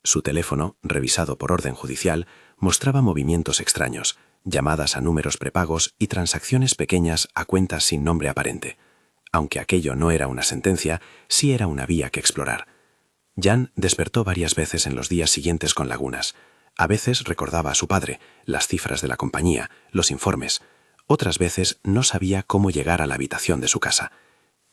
Su teléfono, revisado por orden judicial, mostraba movimientos extraños, llamadas a números prepagos y transacciones pequeñas a cuentas sin nombre aparente. Aunque aquello no era una sentencia, sí era una vía que explorar. Jan despertó varias veces en los días siguientes con lagunas. A veces recordaba a su padre, las cifras de la compañía, los informes. Otras veces no sabía cómo llegar a la habitación de su casa.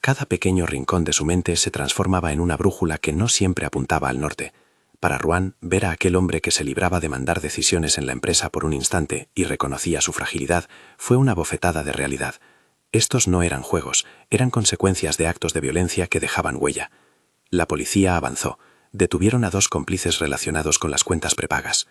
Cada pequeño rincón de su mente se transformaba en una brújula que no siempre apuntaba al norte. Para Ruan, ver a aquel hombre que se libraba de mandar decisiones en la empresa por un instante y reconocía su fragilidad fue una bofetada de realidad. Estos no eran juegos, eran consecuencias de actos de violencia que dejaban huella. La policía avanzó. Detuvieron a 2 cómplices relacionados con las cuentas prepagas.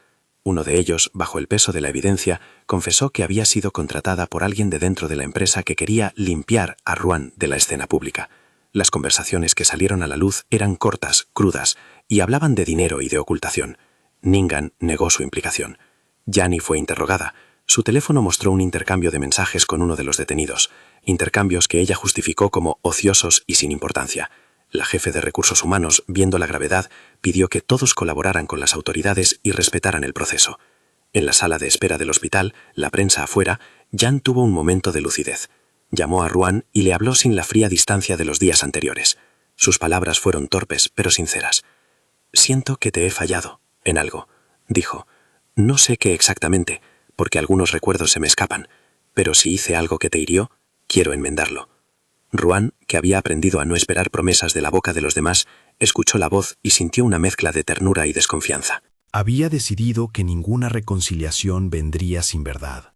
Uno de ellos, bajo el peso de la evidencia, confesó que había sido contratada por alguien de dentro de la empresa que quería limpiar a Ruan de la escena pública. Las conversaciones que salieron a la luz eran cortas, crudas, y hablaban de dinero y de ocultación. Ningan negó su implicación. Yani fue interrogada. Su teléfono mostró un intercambio de mensajes con uno de los detenidos, intercambios que ella justificó como ociosos y sin importancia. La jefe de recursos humanos, viendo la gravedad, pidió que todos colaboraran con las autoridades y respetaran el proceso. En la sala de espera del hospital, la prensa afuera, Jan tuvo un momento de lucidez. Llamó a Ruan y le habló sin la fría distancia de los días anteriores. Sus palabras fueron torpes, pero sinceras. «Siento que te he fallado en algo», dijo. «No sé qué exactamente, porque algunos recuerdos se me escapan, pero si hice algo que te hirió, quiero enmendarlo». Ruan, que había aprendido a no esperar promesas de la boca de los demás, escuchó la voz y sintió una mezcla de ternura y desconfianza. Había decidido que ninguna reconciliación vendría sin verdad.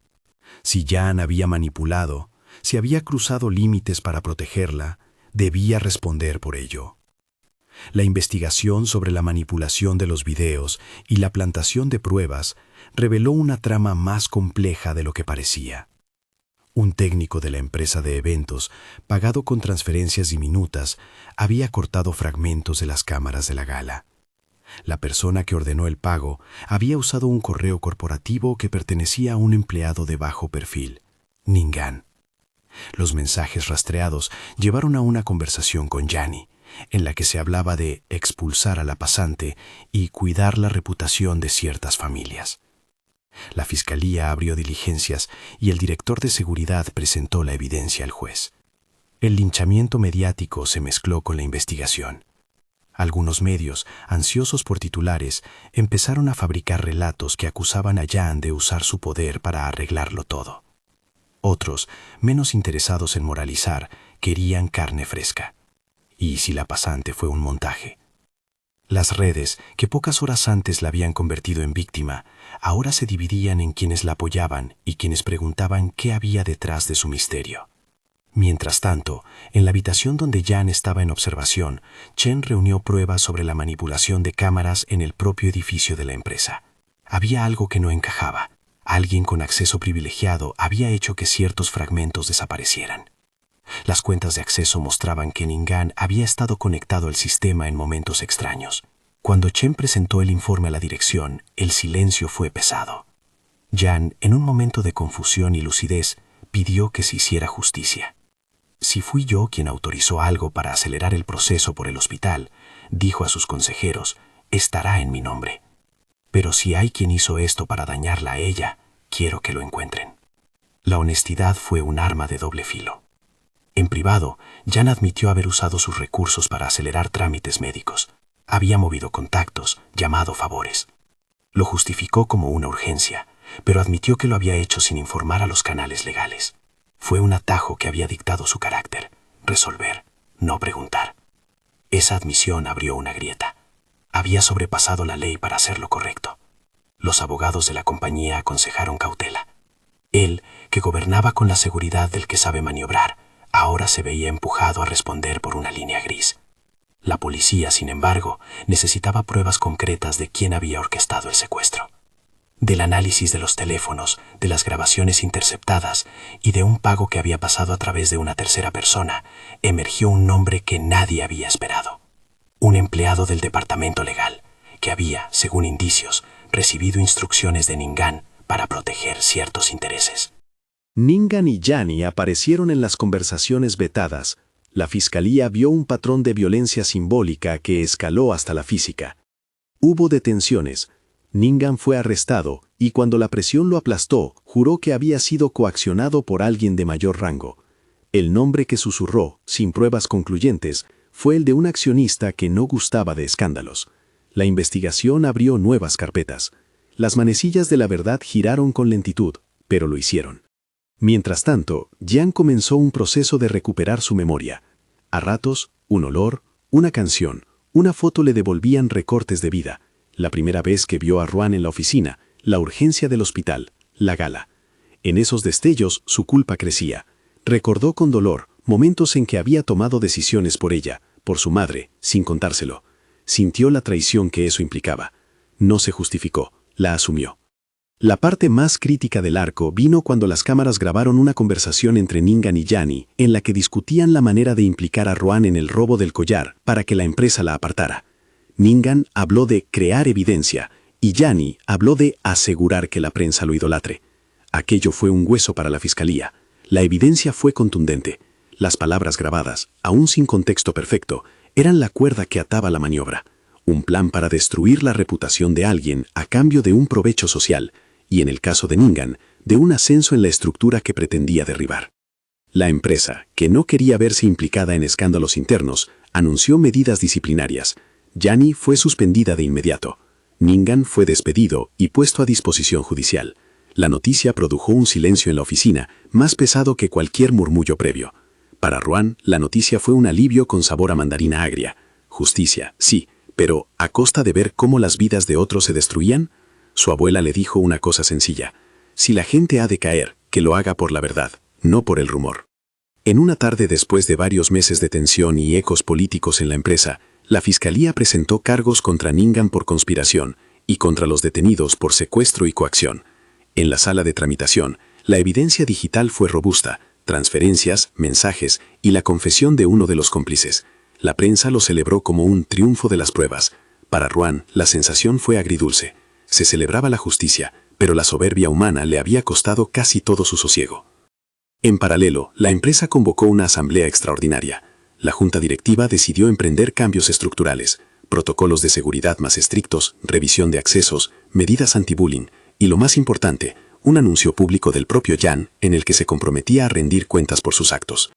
Si Jan había manipulado, si había cruzado límites para protegerla, debía responder por ello. La investigación sobre la manipulación de los videos y la plantación de pruebas reveló una trama más compleja de lo que parecía. Un técnico de la empresa de eventos, pagado con transferencias diminutas, había cortado fragmentos de las cámaras de la gala. La persona que ordenó el pago había usado un correo corporativo que pertenecía a un empleado de bajo perfil, Ningan. Los mensajes rastreados llevaron a una conversación con Yani, en la que se hablaba de expulsar a la pasante y cuidar la reputación de ciertas familias. La fiscalía abrió diligencias y el director de seguridad presentó la evidencia al juez. El linchamiento mediático se mezcló con la investigación. Algunos medios, ansiosos por titulares, empezaron a fabricar relatos que acusaban a Jan de usar su poder para arreglarlo todo. Otros, menos interesados en moralizar, querían carne fresca. ¿Y si la pasante fue un montaje? Las redes, que pocas horas antes la habían convertido en víctima, ahora se dividían en quienes la apoyaban y quienes preguntaban qué había detrás de su misterio. Mientras tanto, en la habitación donde Jan estaba en observación, Chen reunió pruebas sobre la manipulación de cámaras en el propio edificio de la empresa. Había algo que no encajaba. Alguien con acceso privilegiado había hecho que ciertos fragmentos desaparecieran. Las cuentas de acceso mostraban que Ningan había estado conectado al sistema en momentos extraños. Cuando Chen presentó el informe a la dirección, el silencio fue pesado. Jan, en un momento de confusión y lucidez, pidió que se hiciera justicia. Si fui yo quien autorizó algo para acelerar el proceso por el hospital, dijo a sus consejeros, estará en mi nombre. Pero si hay quien hizo esto para dañarla a ella, quiero que lo encuentren. La honestidad fue un arma de doble filo. En privado, Jan admitió haber usado sus recursos para acelerar trámites médicos. Había movido contactos, llamado favores. Lo justificó como una urgencia, pero admitió que lo había hecho sin informar a los canales legales. Fue un atajo que había dictado su carácter: resolver, no preguntar. Esa admisión abrió una grieta. Había sobrepasado la ley para hacer lo correcto. Los abogados de la compañía aconsejaron cautela. Él, que gobernaba con la seguridad del que sabe maniobrar, ahora se veía empujado a responder por una línea gris. La policía, sin embargo, necesitaba pruebas concretas de quién había orquestado el secuestro. Del análisis de los teléfonos, de las grabaciones interceptadas y de un pago que había pasado a través de una tercera persona, emergió un nombre que nadie había esperado. Un empleado del departamento legal, que había, según indicios, recibido instrucciones de Ningan para proteger ciertos intereses. Ningan y Yanni aparecieron en las conversaciones vetadas. La fiscalía vio un patrón de violencia simbólica que escaló hasta la física. Hubo detenciones. Ningan fue arrestado y cuando la presión lo aplastó, juró que había sido coaccionado por alguien de mayor rango. El nombre que susurró, sin pruebas concluyentes, fue el de un accionista que no gustaba de escándalos. La investigación abrió nuevas carpetas. Las manecillas de la verdad giraron con lentitud, pero lo hicieron. Mientras tanto, Jan comenzó un proceso de recuperar su memoria. A ratos, un olor, una canción, una foto le devolvían recortes de vida. La primera vez que vio a Ruan en la oficina, la urgencia del hospital, la gala. En esos destellos, su culpa crecía. Recordó con dolor momentos en que había tomado decisiones por ella, por su madre, sin contárselo. Sintió la traición que eso implicaba. No se justificó, la asumió. La parte más crítica del arco vino cuando las cámaras grabaron una conversación entre Ningan y Yanni, en la que discutían la manera de implicar a Ruan en el robo del collar para que la empresa la apartara. Ningan habló de crear evidencia y Yanni habló de asegurar que la prensa lo idolatre. Aquello fue un hueso para la fiscalía. La evidencia fue contundente. Las palabras grabadas, aún sin contexto perfecto, eran la cuerda que ataba la maniobra. Un plan para destruir la reputación de alguien a cambio de un provecho social, y en el caso de Ningan, de un ascenso en la estructura que pretendía derribar. La empresa, que no quería verse implicada en escándalos internos, anunció medidas disciplinarias. Yanni fue suspendida de inmediato. Ningan fue despedido y puesto a disposición judicial. La noticia produjo un silencio en la oficina, más pesado que cualquier murmullo previo. Para Ruan, la noticia fue un alivio con sabor a mandarina agria. Justicia, sí, pero ¿a costa de ver cómo las vidas de otros se destruían? Su abuela le dijo una cosa sencilla: si la gente ha de caer, que lo haga por la verdad, no por el rumor. En una tarde después de varios meses de tensión y ecos políticos en la empresa, la fiscalía presentó cargos contra Ningan por conspiración y contra los detenidos por secuestro y coacción. En la sala de tramitación, la evidencia digital fue robusta: transferencias, mensajes y la confesión de uno de los cómplices. La prensa lo celebró como un triunfo de las pruebas. Para Ruan, la sensación fue agridulce. Se celebraba la justicia, pero la soberbia humana le había costado casi todo su sosiego. En paralelo, la empresa convocó una asamblea extraordinaria. La junta directiva decidió emprender cambios estructurales, protocolos de seguridad más estrictos, revisión de accesos, medidas anti-bullying y, lo más importante, un anuncio público del propio Jan en el que se comprometía a rendir cuentas por sus actos.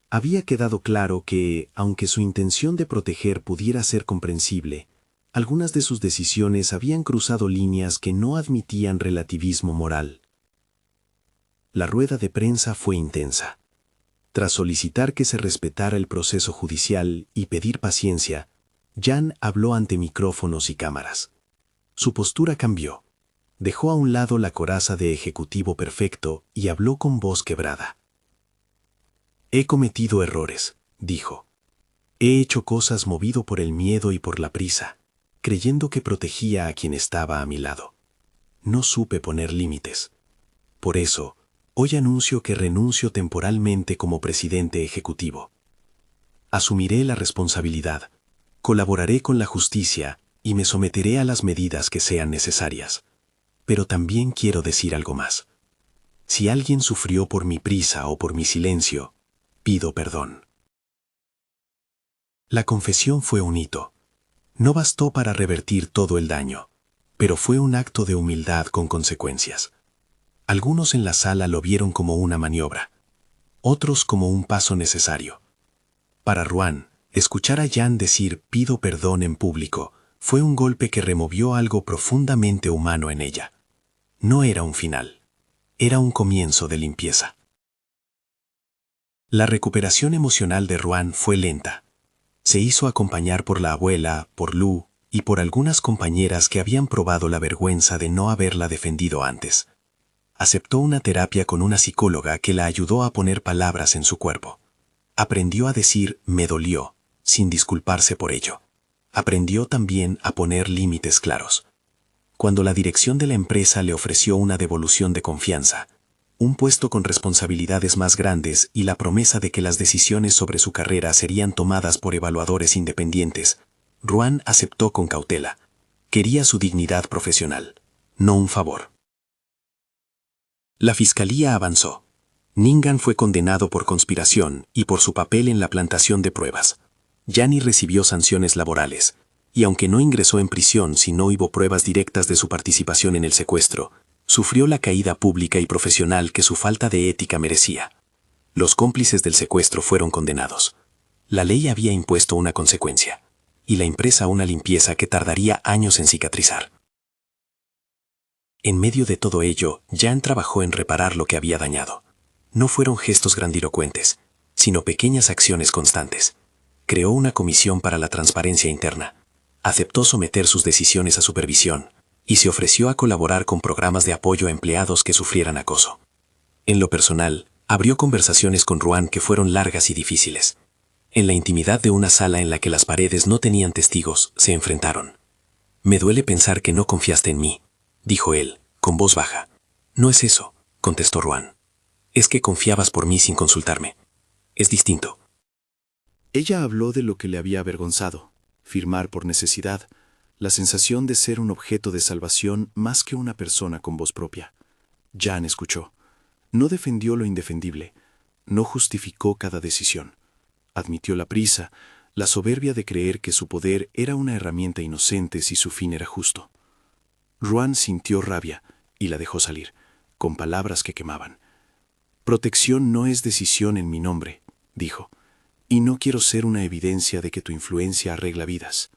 Había quedado claro que, aunque su intención de proteger pudiera ser comprensible, algunas de sus decisiones habían cruzado líneas que no admitían relativismo moral. La rueda de prensa fue intensa. Tras solicitar que se respetara el proceso judicial y pedir paciencia, Jan habló ante micrófonos y cámaras. Su postura cambió. Dejó a un lado la coraza de ejecutivo perfecto y habló con voz quebrada. He cometido errores, dijo. He hecho cosas movido por el miedo y por la prisa, creyendo que protegía a quien estaba a mi lado. No supe poner límites. Por eso, hoy anuncio que renuncio temporalmente como presidente ejecutivo. Asumiré la responsabilidad, colaboraré con la justicia y me someteré a las medidas que sean necesarias. Pero también quiero decir algo más. Si alguien sufrió por mi prisa o por mi silencio, pido perdón. La confesión fue un hito. No bastó para revertir todo el daño, pero fue un acto de humildad con consecuencias. Algunos en la sala lo vieron como una maniobra, otros como un paso necesario. Para Ruan, escuchar a Jan decir «pido perdón» en público fue un golpe que removió algo profundamente humano en ella. No era un final, era un comienzo de limpieza. La recuperación emocional de Ruan fue lenta. Se hizo acompañar por la abuela, por Lu y por algunas compañeras que habían probado la vergüenza de no haberla defendido antes. Aceptó una terapia con una psicóloga que la ayudó a poner palabras en su cuerpo. Aprendió a decir «me dolió», sin disculparse por ello. Aprendió también a poner límites claros. Cuando la dirección de la empresa le ofreció una devolución de confianza, un puesto con responsabilidades más grandes y la promesa de que las decisiones sobre su carrera serían tomadas por evaluadores independientes, Ruan aceptó con cautela. Quería su dignidad profesional, no un favor. La fiscalía avanzó. Ningan fue condenado por conspiración y por su papel en la plantación de pruebas. Jani recibió sanciones laborales, y aunque no ingresó en prisión si no hubo pruebas directas de su participación en el secuestro, sufrió la caída pública y profesional que su falta de ética merecía. Los cómplices del secuestro fueron condenados. La ley había impuesto una consecuencia, y la empresa una limpieza que tardaría años en cicatrizar. En medio de todo ello, Jan trabajó en reparar lo que había dañado. No fueron gestos grandilocuentes, sino pequeñas acciones constantes. Creó una comisión para la transparencia interna, aceptó someter sus decisiones a supervisión y se ofreció a colaborar con programas de apoyo a empleados que sufrieran acoso. En lo personal, abrió conversaciones con Ruan que fueron largas y difíciles. En la intimidad de una sala en la que las paredes no tenían testigos, se enfrentaron. «Me duele pensar que no confiaste en mí», dijo él, con voz baja. «No es eso», contestó Ruan. «Es que confiabas por mí sin consultarme. Es distinto». Ella habló de lo que le había avergonzado, firmar por necesidad, la sensación de ser un objeto de salvación más que una persona con voz propia. Jan escuchó. No defendió lo indefendible, no justificó cada decisión. Admitió la prisa, la soberbia de creer que su poder era una herramienta inocente si su fin era justo. Ruan sintió rabia y la dejó salir, con palabras que quemaban. «Protección no es decisión en mi nombre», dijo, «y no quiero ser una evidencia de que tu influencia arregla vidas».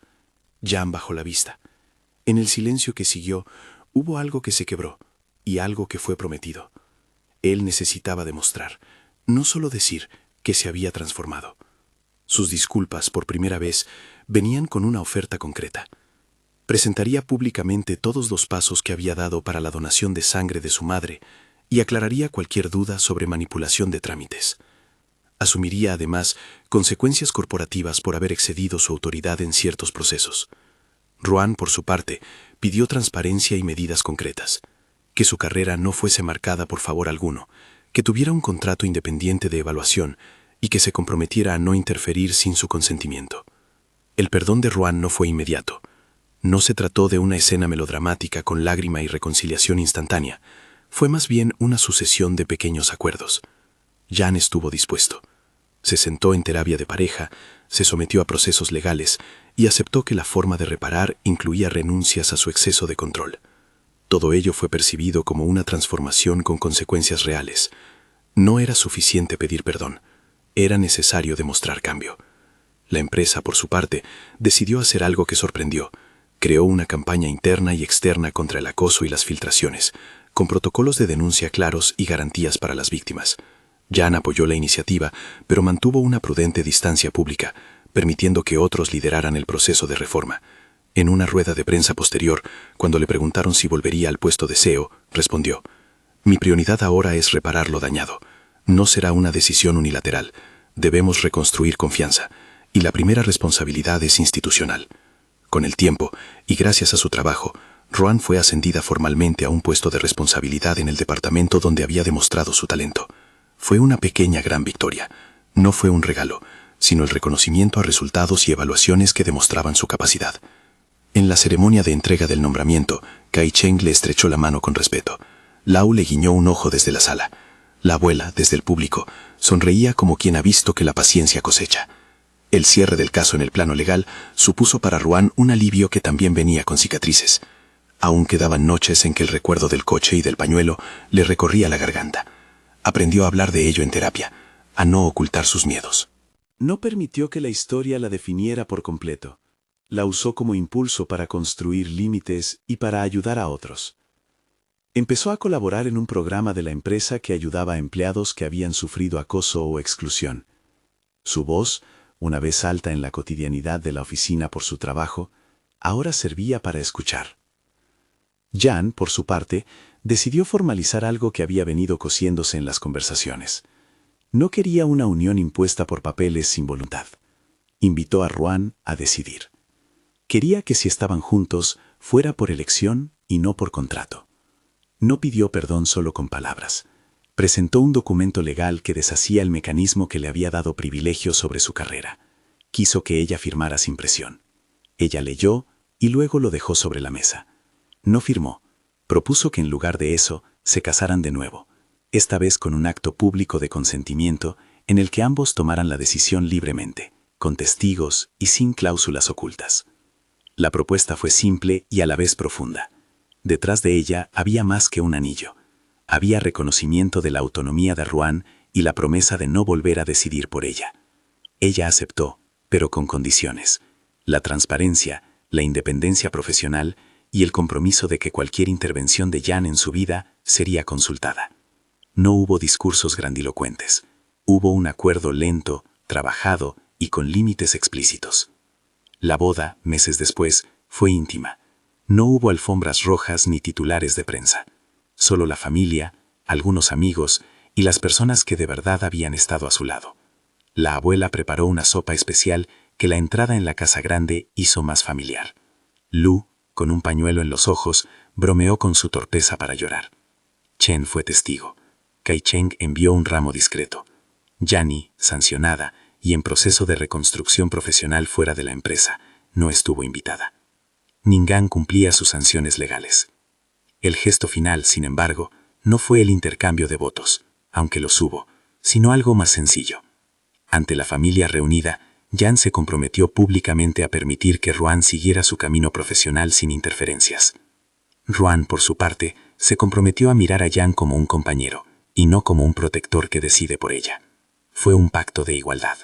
Jan bajó la vista. En el silencio que siguió, hubo algo que se quebró y algo que fue prometido. Él necesitaba demostrar, no solo decir, que se había transformado. Sus disculpas, por primera vez, venían con una oferta concreta. Presentaría públicamente todos los pasos que había dado para la donación de sangre de su madre y aclararía cualquier duda sobre manipulación de trámites. Asumiría, además, consecuencias corporativas por haber excedido su autoridad en ciertos procesos. Ruan, por su parte, pidió transparencia y medidas concretas, que su carrera no fuese marcada por favor alguno, que tuviera un contrato independiente de evaluación y que se comprometiera a no interferir sin su consentimiento. El perdón de Ruan no fue inmediato. No se trató de una escena melodramática con lágrima y reconciliación instantánea. Fue más bien una sucesión de pequeños acuerdos. Jan estuvo dispuesto. Se sentó en terapia de pareja, se sometió a procesos legales y aceptó que la forma de reparar incluía renuncias a su exceso de control. Todo ello fue percibido como una transformación con consecuencias reales. No era suficiente pedir perdón, era necesario demostrar cambio. La empresa, por su parte, decidió hacer algo que sorprendió. Creó una campaña interna y externa contra el acoso y las filtraciones, con protocolos de denuncia claros y garantías para las víctimas. Jan apoyó la iniciativa, pero mantuvo una prudente distancia pública, permitiendo que otros lideraran el proceso de reforma. En una rueda de prensa posterior, cuando le preguntaron si volvería al puesto de CEO, respondió: «Mi prioridad ahora es reparar lo dañado. No será una decisión unilateral. Debemos reconstruir confianza, y la primera responsabilidad es institucional». Con el tiempo, y gracias a su trabajo, Ruan fue ascendida formalmente a un puesto de responsabilidad en el departamento donde había demostrado su talento. Fue una pequeña gran victoria. No fue un regalo, sino el reconocimiento a resultados y evaluaciones que demostraban su capacidad. En la ceremonia de entrega del nombramiento, Kai-Cheng le estrechó la mano con respeto. Lau le guiñó un ojo desde la sala. La abuela, desde el público, sonreía como quien ha visto que la paciencia cosecha. El cierre del caso en el plano legal supuso para Ruan un alivio que también venía con cicatrices. Aún quedaban noches en que el recuerdo del coche y del pañuelo le recorría la garganta. Aprendió a hablar de ello en terapia, a no ocultar sus miedos. No permitió que la historia la definiera por completo. La usó como impulso para construir límites y para ayudar a otros. Empezó a colaborar en un programa de la empresa que ayudaba a empleados que habían sufrido acoso o exclusión. Su voz, una vez alta en la cotidianidad de la oficina por su trabajo, ahora servía para escuchar. Jan, por su parte, decidió formalizar algo que había venido cosiéndose en las conversaciones. No quería una unión impuesta por papeles sin voluntad. Invitó a Ruan a decidir. Quería que si estaban juntos, fuera por elección y no por contrato. No pidió perdón solo con palabras. Presentó un documento legal que deshacía el mecanismo que le había dado privilegios sobre su carrera. Quiso que ella firmara sin presión. Ella leyó y luego lo dejó sobre la mesa. No firmó. Propuso que en lugar de eso, se casaran de nuevo, esta vez con un acto público de consentimiento en el que ambos tomaran la decisión libremente, con testigos y sin cláusulas ocultas. La propuesta fue simple y a la vez profunda. Detrás de ella había más que un anillo. Había reconocimiento de la autonomía de Ruan y la promesa de no volver a decidir por ella. Ella aceptó, pero con condiciones: la transparencia, la independencia profesional y el compromiso de que cualquier intervención de Jan en su vida sería consultada. No hubo discursos grandilocuentes. Hubo un acuerdo lento, trabajado y con límites explícitos. La boda, meses después, fue íntima. No hubo alfombras rojas ni titulares de prensa. Solo la familia, algunos amigos y las personas que de verdad habían estado a su lado. La abuela preparó una sopa especial que la entrada en la casa grande hizo más familiar. Lu, con un pañuelo en los ojos, bromeó con su torpeza para llorar. Chen fue testigo. Kai-Cheng envió un ramo discreto. Yani, sancionada y en proceso de reconstrucción profesional fuera de la empresa, no estuvo invitada. Ningán cumplía sus sanciones legales. El gesto final, sin embargo, no fue el intercambio de votos, aunque los hubo, sino algo más sencillo. Ante la familia reunida, Jan se comprometió públicamente a permitir que Ruan siguiera su camino profesional sin interferencias. Ruan, por su parte, se comprometió a mirar a Jan como un compañero, y no como un protector que decide por ella. Fue un pacto de igualdad.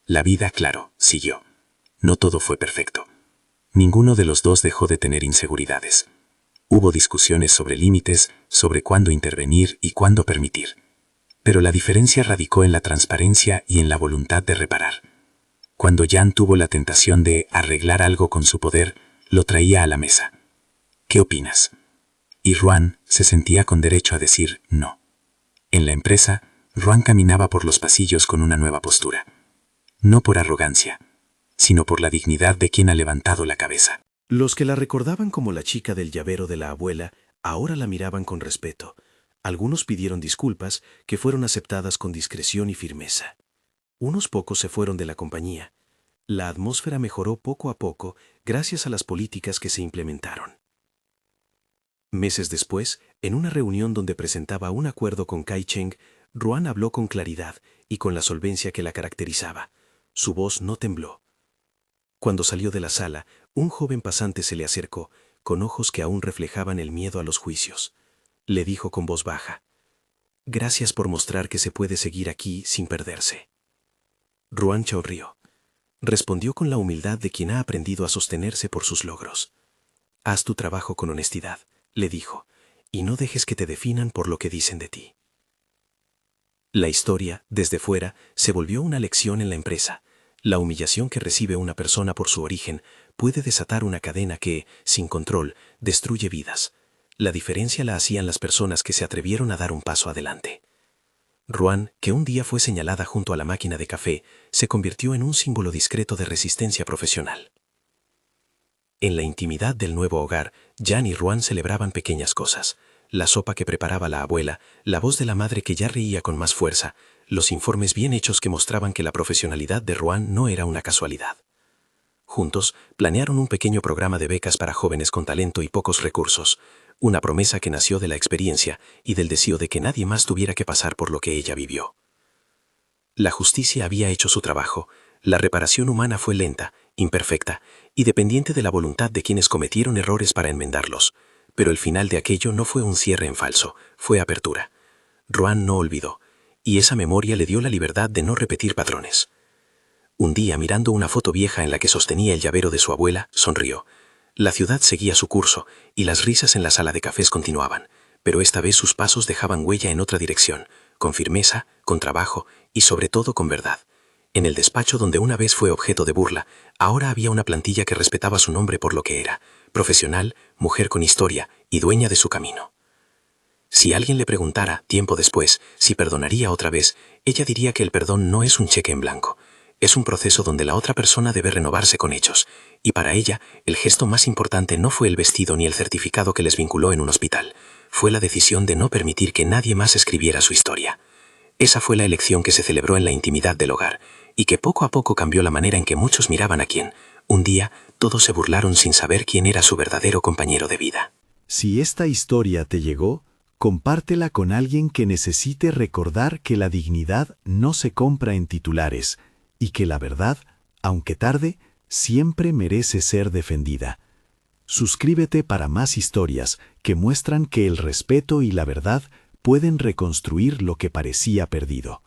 La vida, claro, siguió. No todo fue perfecto. Ninguno de los dos dejó de tener inseguridades. Hubo discusiones sobre límites, sobre cuándo intervenir y cuándo permitir. Pero la diferencia radicó en la transparencia y en la voluntad de reparar. Cuando Jan tuvo la tentación de arreglar algo con su poder, lo traía a la mesa. ¿Qué opinas? Y Ruan se sentía con derecho a decir no. En la empresa, Ruan caminaba por los pasillos con una nueva postura. No por arrogancia, sino por la dignidad de quien ha levantado la cabeza. Los que la recordaban como la chica del llavero de la abuela, ahora la miraban con respeto. Algunos pidieron disculpas, que fueron aceptadas con discreción y firmeza. Unos pocos se fueron de la compañía. La atmósfera mejoró poco a poco gracias a las políticas que se implementaron. Meses después, en una reunión donde presentaba un acuerdo con Kai-Cheng, Ruan habló con claridad y con la solvencia que la caracterizaba. Su voz no tembló. Cuando salió de la sala, un joven pasante se le acercó, con ojos que aún reflejaban el miedo a los juicios. Le dijo con voz baja: «Gracias por mostrar que se puede seguir aquí sin perderse». Ruan sonrió. Respondió con la humildad de quien ha aprendido a sostenerse por sus logros. «Haz tu trabajo con honestidad», le dijo, «y no dejes que te definan por lo que dicen de ti». La historia, desde fuera, se volvió una lección en la empresa. La humillación que recibe una persona por su origen puede desatar una cadena que, sin control, destruye vidas. La diferencia la hacían las personas que se atrevieron a dar un paso adelante. Ruan, que un día fue señalada junto a la máquina de café, se convirtió en un símbolo discreto de resistencia profesional. En la intimidad del nuevo hogar, Jan y Ruan celebraban pequeñas cosas: la sopa que preparaba la abuela, la voz de la madre que ya reía con más fuerza, los informes bien hechos que mostraban que la profesionalidad de Ruan no era una casualidad. Juntos, planearon un pequeño programa de becas para jóvenes con talento y pocos recursos, una promesa que nació de la experiencia y del deseo de que nadie más tuviera que pasar por lo que ella vivió. La justicia había hecho su trabajo, la reparación humana fue lenta, imperfecta y dependiente de la voluntad de quienes cometieron errores para enmendarlos, pero el final de aquello no fue un cierre en falso, fue apertura. Ruan no olvidó, y esa memoria le dio la libertad de no repetir patrones. Un día, mirando una foto vieja en la que sostenía el llavero de su abuela, sonrió. La ciudad seguía su curso, y las risas en la sala de cafés continuaban, pero esta vez sus pasos dejaban huella en otra dirección, con firmeza, con trabajo y sobre todo con verdad. En el despacho donde una vez fue objeto de burla, ahora había una plantilla que respetaba su nombre por lo que era: profesional, mujer con historia y dueña de su camino. Si alguien le preguntara, tiempo después, si perdonaría otra vez, ella diría que el perdón no es un cheque en blanco. Es un proceso donde la otra persona debe renovarse con hechos, y para ella, el gesto más importante no fue el vestido ni el certificado que les vinculó en un hospital, fue la decisión de no permitir que nadie más escribiera su historia. Esa fue la elección que se celebró en la intimidad del hogar, y que poco a poco cambió la manera en que muchos miraban a quien, un día, todos se burlaron sin saber quién era su verdadero compañero de vida. Si esta historia te llegó, compártela con alguien que necesite recordar que la dignidad no se compra en titulares, y que la verdad, aunque tarde, siempre merece ser defendida. Suscríbete para más historias que muestran que el respeto y la verdad pueden reconstruir lo que parecía perdido.